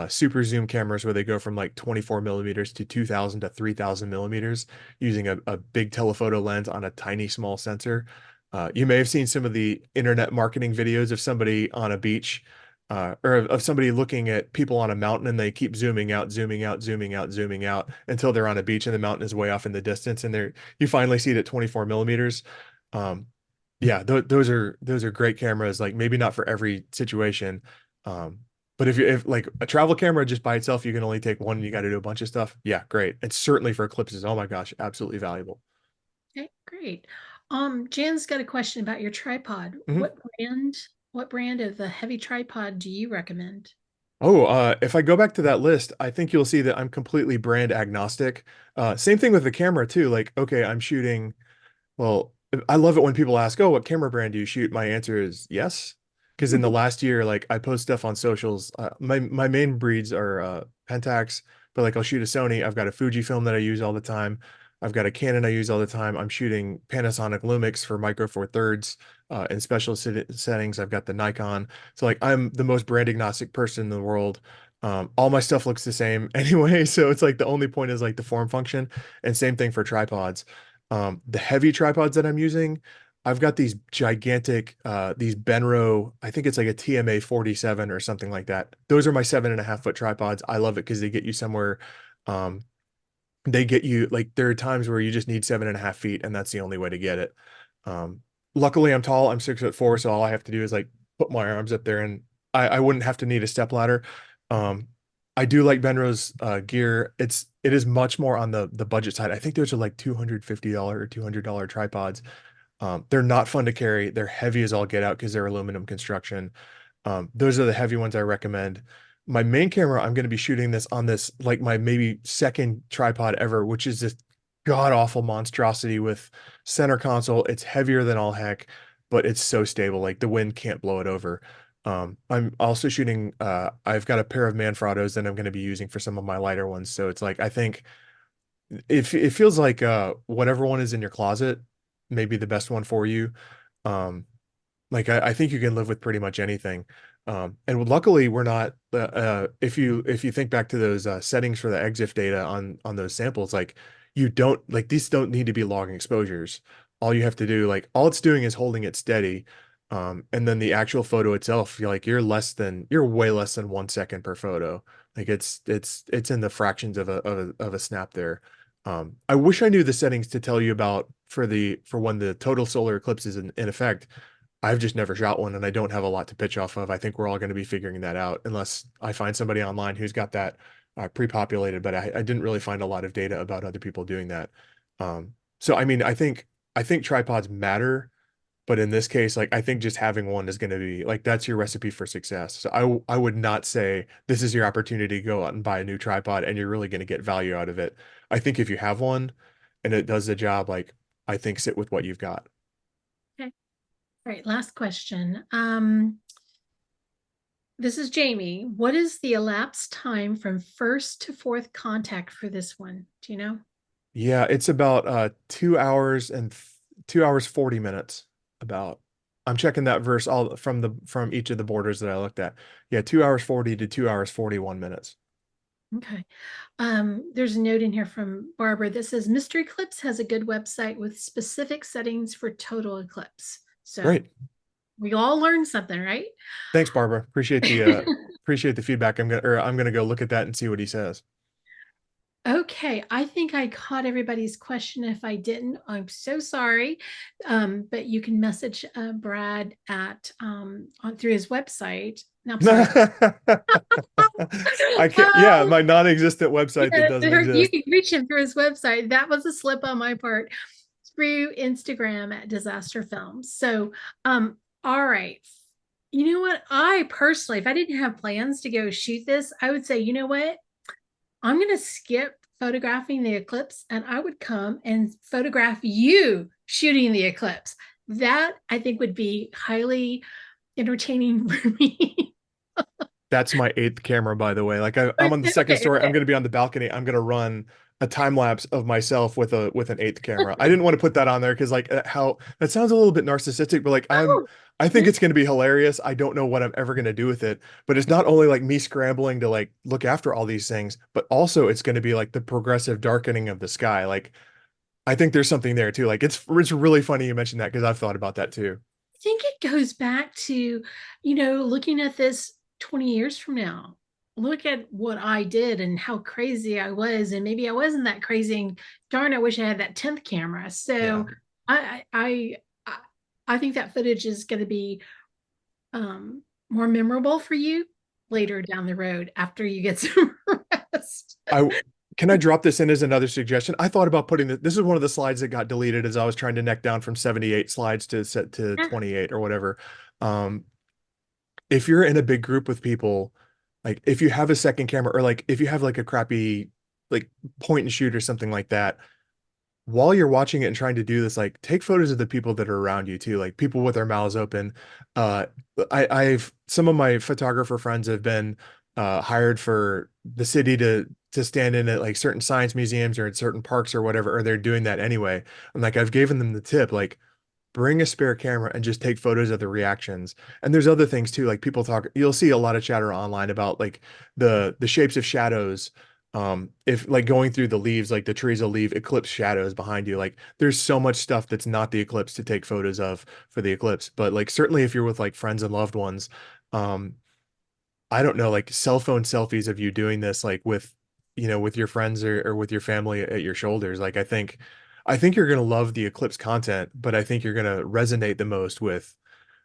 super zoom cameras where they go from like 24 millimeters to 2000 to 3000 millimeters using a big telephoto lens on a tiny small sensor. You may have seen some of the internet marketing videos of somebody on a beach, or of somebody looking at people on a mountain, and they keep zooming out, zooming out, zooming out, zooming out until they're on a beach and the mountain is way off in the distance, and you finally see it at 24 millimeters. Um, yeah, those are great cameras. Like maybe not for every situation, um, but if like a travel camera just by itself, you can only take one and you got to do a bunch of stuff. Yeah, great. And certainly for eclipses, oh my gosh, absolutely valuable. Okay, great. Jan's got a question about your tripod. Mhm. What brand of the heavy tripod do you recommend? Oh, if I go back to that list, I think you'll see that I'm completely brand agnostic. Same thing with the camera too. Like, okay, I'm shooting. Well, I love it when people ask, "Oh, what camera brand do you shoot?" My answer is yes, because in the last year, like I post stuff on socials. My main breeds are Pentax, but like I'll shoot a Sony. I've got a Fujifilm that I use all the time. I've got a Canon I use all the time. I'm shooting Panasonic Lumix for Micro Four Thirds in special settings. I've got the Nikon. So like I'm the most brand agnostic person in the world. All my stuff looks the same anyway, so it's like the only point is like the form function, and same thing for tripods. The heavy tripods that I'm using, I've got these gigantic, these Benro, I think it's like a TMA 47 or something like that. Those are my 7.5 foot tripods. I love it because they get you somewhere. Um, they get you like there are times where you just need 7.5 feet, and that's the only way to get it. Um, Luckily, I'm tall. I'm 6'4", so all I have to do is like put my arms up there, and I wouldn't have to need a step ladder. Um, I do like Benro's gear. It is much more on the budget side. I think those are like $250 or $200 tripods. They're not fun to carry. They're heavy as all get out because they're aluminum construction. Those are the heavy ones I recommend. My main camera, I'm going to be shooting this on this, like my maybe second tripod ever, which is this god awful monstrosity with center console. It's heavier than all heck, but it's so stable. Like the wind can't blow it over. I'm also shooting, I've got a pair of Manfrottos that I'm going to be using for some of my lighter ones. So it's like, I think it feels like whatever one is in your closet may be the best one for you. Um, like I think you can live with pretty much anything. And luckily we're not if you think back to those settings for the EXIF data on those samples, like you don't like these don't need to be logging exposures. All you have to do, like all it's doing is holding it steady. And then the actual photo itself, you're way less than 1 second per photo. Like it's in the fractions of a snap there. I wish I knew the settings to tell you about for when the total solar eclipse is in effect. I've just never shot one, and I don't have a lot to pitch off of. I think we're all going to be figuring that out unless I find somebody online who's got that pre-populated, but I didn't really find a lot of data about other people doing that. So I mean, I think tripods matter, but in this case, like I think just having one is going to be like that's your recipe for success. So I would not say this is your opportunity to go out and buy a new tripod and you're really going to get value out of it. I think if you have one and it does the job, like I think sit with what you've got. Okay. All right, last question. This is Jamie. What is the elapsed time from first to fourth contact for this one? Do you know? Yeah, it's about 2 hours and 2 hours 40 minutes. About I'm checking that verse all from each of the borders that I looked at. Yeah, 2 hours 40 to 2 hours 41 minutes. Okay. There's a note in here from Barbara that says Mr. Eclipse has a good website with specific settings for total eclipse. So Great. we all learned something, right? Thanks, Barbara. Appreciate the feedback. I'm gonna go look at that and see what he says. Okay, I think I caught everybody's question. If I didn't, I'm so sorry. But you can message Brad at on through his website. No, I'm sorry. I can't, yeah, my non-existent website that Yeah, doesn't you exist. can reach him through his website. That was a slip on my part. Through Instagram at Disaster Films. So, all right. You know what? I personally, if I didn't have plans to go shoot this, I would say, you know what? I'm going to skip photographing the eclipse and I would come and photograph you shooting the eclipse. That I think would be highly entertaining for me. That's my eighth camera, by the way. Like I'm on the second Okay, story. I'm okay. going to be on the balcony. I'm going to run a time lapse of myself with an eighth camera. I didn't want to put that on there because like how that sounds a little bit narcissistic, but like Oh, I think it's going to be hilarious. I don't know what I'm ever going to do with it, but it's not only like me scrambling to like look after all these things, but also it's going to be like the progressive darkening of the sky. Like I think there's something there too. Like it's really funny you mentioned that because I've thought about that too. I think it goes back to, looking at this 20 years from now. Look at what I did and how crazy I was, and maybe I wasn't that crazy. And darn, I wish I had that 10th camera. Yeah. So I I think that footage is going to be more memorable for you later down the road after you get some rest. I can I drop this in as another suggestion? I thought about putting this is one of the slides that got deleted as I was trying to neck down from 78 slides to set to Yeah. 28 or whatever. Um, if you're in a big group with people, like if you have a second camera or like if you have like a crappy like point and shoot or something like that, while you're watching it and trying to do this, like take photos of the people that are around you too, like people with their mouths open. Uh, I've some of my photographer friends have been hired for the city to stand in at like certain science museums or in certain parks or whatever, or they're doing that anyway. And like I've given them the tip, like bring a spare camera and just take photos of the reactions. And there's other things too, like people talk, you'll see a lot of chatter online about like the shapes of shadows. If like going through the leaves, like the trees will leave eclipse shadows behind you. Like there's so much stuff that's not the eclipse to take photos of for the eclipse. But like certainly if you're with like friends and loved ones, um, I don't know, like cell phone selfies of you doing this, like with, with your friends or with your family at your shoulders. Like I think you're gonna love the Eclipse content, but I think you're gonna resonate the most with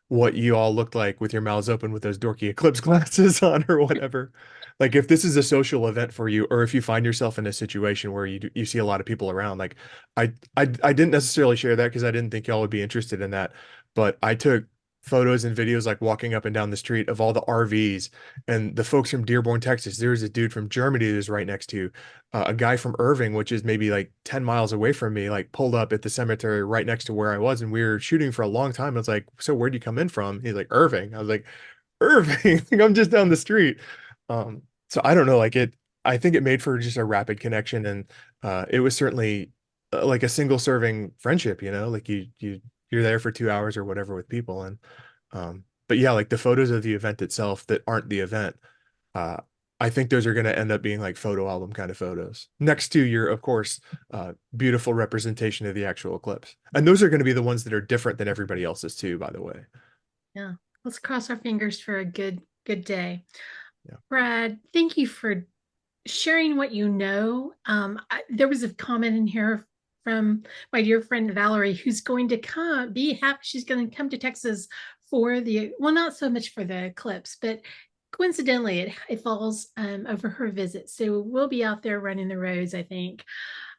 what you all looked like with your mouths open with those dorky eclipse glasses on or whatever. Like if this is a social event for you, or if you find yourself in a situation where you see a lot of people around, like I didn't necessarily share that because I didn't think y'all would be interested in that, but I took photos and videos like walking up and down the street of all the RVs and the folks from Dearborn, Texas. There was a dude from Germany that was right next to a guy from Irving, which is maybe like 10 miles away from me, like pulled up at the cemetery right next to where I was. And we were shooting for a long time. I was like, so where'd you come in from? He's like, Irving. I was like, Irving, like, I'm just down the street. So I don't know, like I think it made for just a rapid connection. And it was certainly like a single serving friendship, like you're there for 2 hours or whatever with people. And, but yeah, like the photos of the event itself that aren't the event, uh, I think those are going to end up being like photo album kind of photos next to your, of course, beautiful representation of the actual eclipse. And those are going to be the ones that are different than everybody else's too, by the way. Yeah. Let's cross our fingers for a good day. Yeah. Brad, thank you for sharing what you know. There was a comment in here from my dear friend Valerie, who's going to come, be happy. She's going to come to Texas for well, not so much for the eclipse, but coincidentally, it falls over her visit. So we'll be out there running the roads, I think.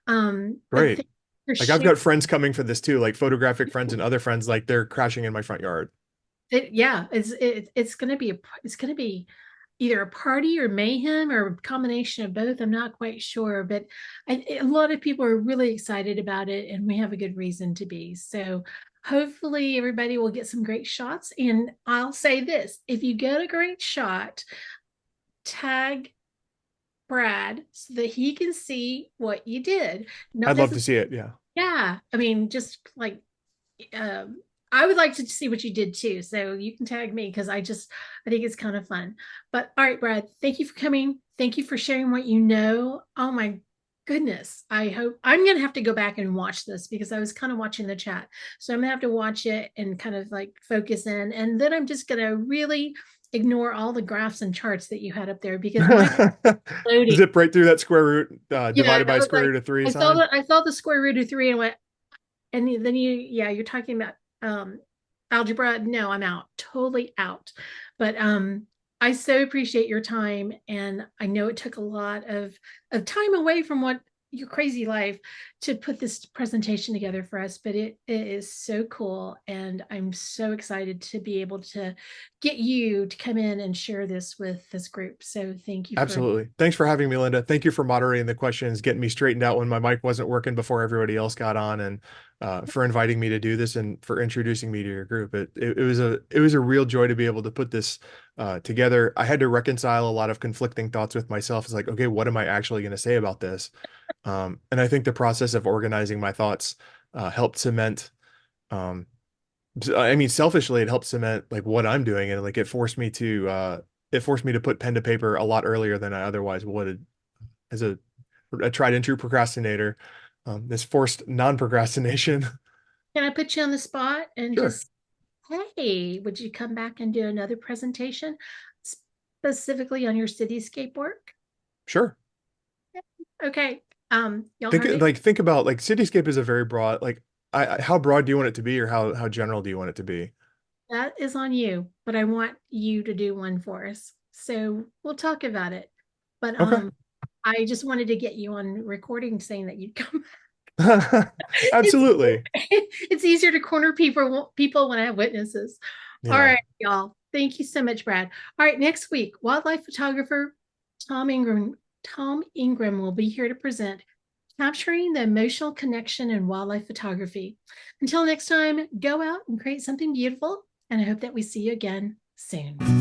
But thank Great. you for Like I've sharing. got friends coming for this too, like photographic friends and other friends, like they're crashing in my front yard. Yeah, it's gonna be it's gonna be either a party or mayhem or a combination of both. I'm not quite sure, but a lot of people are really excited about it, and we have a good reason to be. So hopefully everybody will get some great shots. And I'll say this: if you get a great shot, tag Brad so that he can see what you did. Not I'd love to necessarily, see it. Yeah. yeah. I mean, just like I would like to see what you did too. So you can tag me because I think it's kind of fun. But all right, Brad, thank you for coming. Thank you for sharing what you know. Oh my goodness. I hope I'm going to have to go back and watch this because I was kind of watching the chat. So I'm going to have to watch it and kind of like focus in. And then I'm just going to really ignore all the graphs and charts that you had up there because my loading. Zip right through that square root Yeah, divided I by was square like, root of three sign. I saw the square root of three and went, and then yeah, you're talking about algebra. No, I'm out, totally out. But I so appreciate your time, and I know it took a lot of time away from what your crazy life to put this presentation together for us. But it is so cool, and I'm so excited to be able to get you to come in and share this with this group. So thank you for. Absolutely. Thanks for having me, Linda. Thank you for moderating the questions, getting me straightened out when my mic wasn't working before everybody else got on. And for inviting me to do this and for introducing me to your group. It was a real joy to be able to put this together. I had to reconcile a lot of conflicting thoughts with myself. It's like, okay, what am I actually going to say about this? And I think the process of organizing my thoughts helped cement. Um, I mean, selfishly, it helped cement like what I'm doing, and like it forced me to put pen to paper a lot earlier than I otherwise would as a tried and true procrastinator. This forced non-procrastination. Can I put you on the spot and Sure, just, hey, would you come back and do another presentation specifically on your cityscape work? sure. Okay. Y'all Think heard it. like think about like cityscape is a very broad like how broad do you want it to be or how general do you want it to be? That is on you, but I want you to do one for us. So we'll talk about it. But Okay. I just wanted to get you on recording saying that you'd come. It's Absolutely. it's easier to corner people when I have witnesses. All Yeah. right, y'all. Thank you so much, Brad. All right, next week, wildlife photographer Tom Ingram Tom Ingram will be here to present capturing the emotional connection in wildlife photography. Until next time, go out and create something beautiful, and I hope that we see you again soon.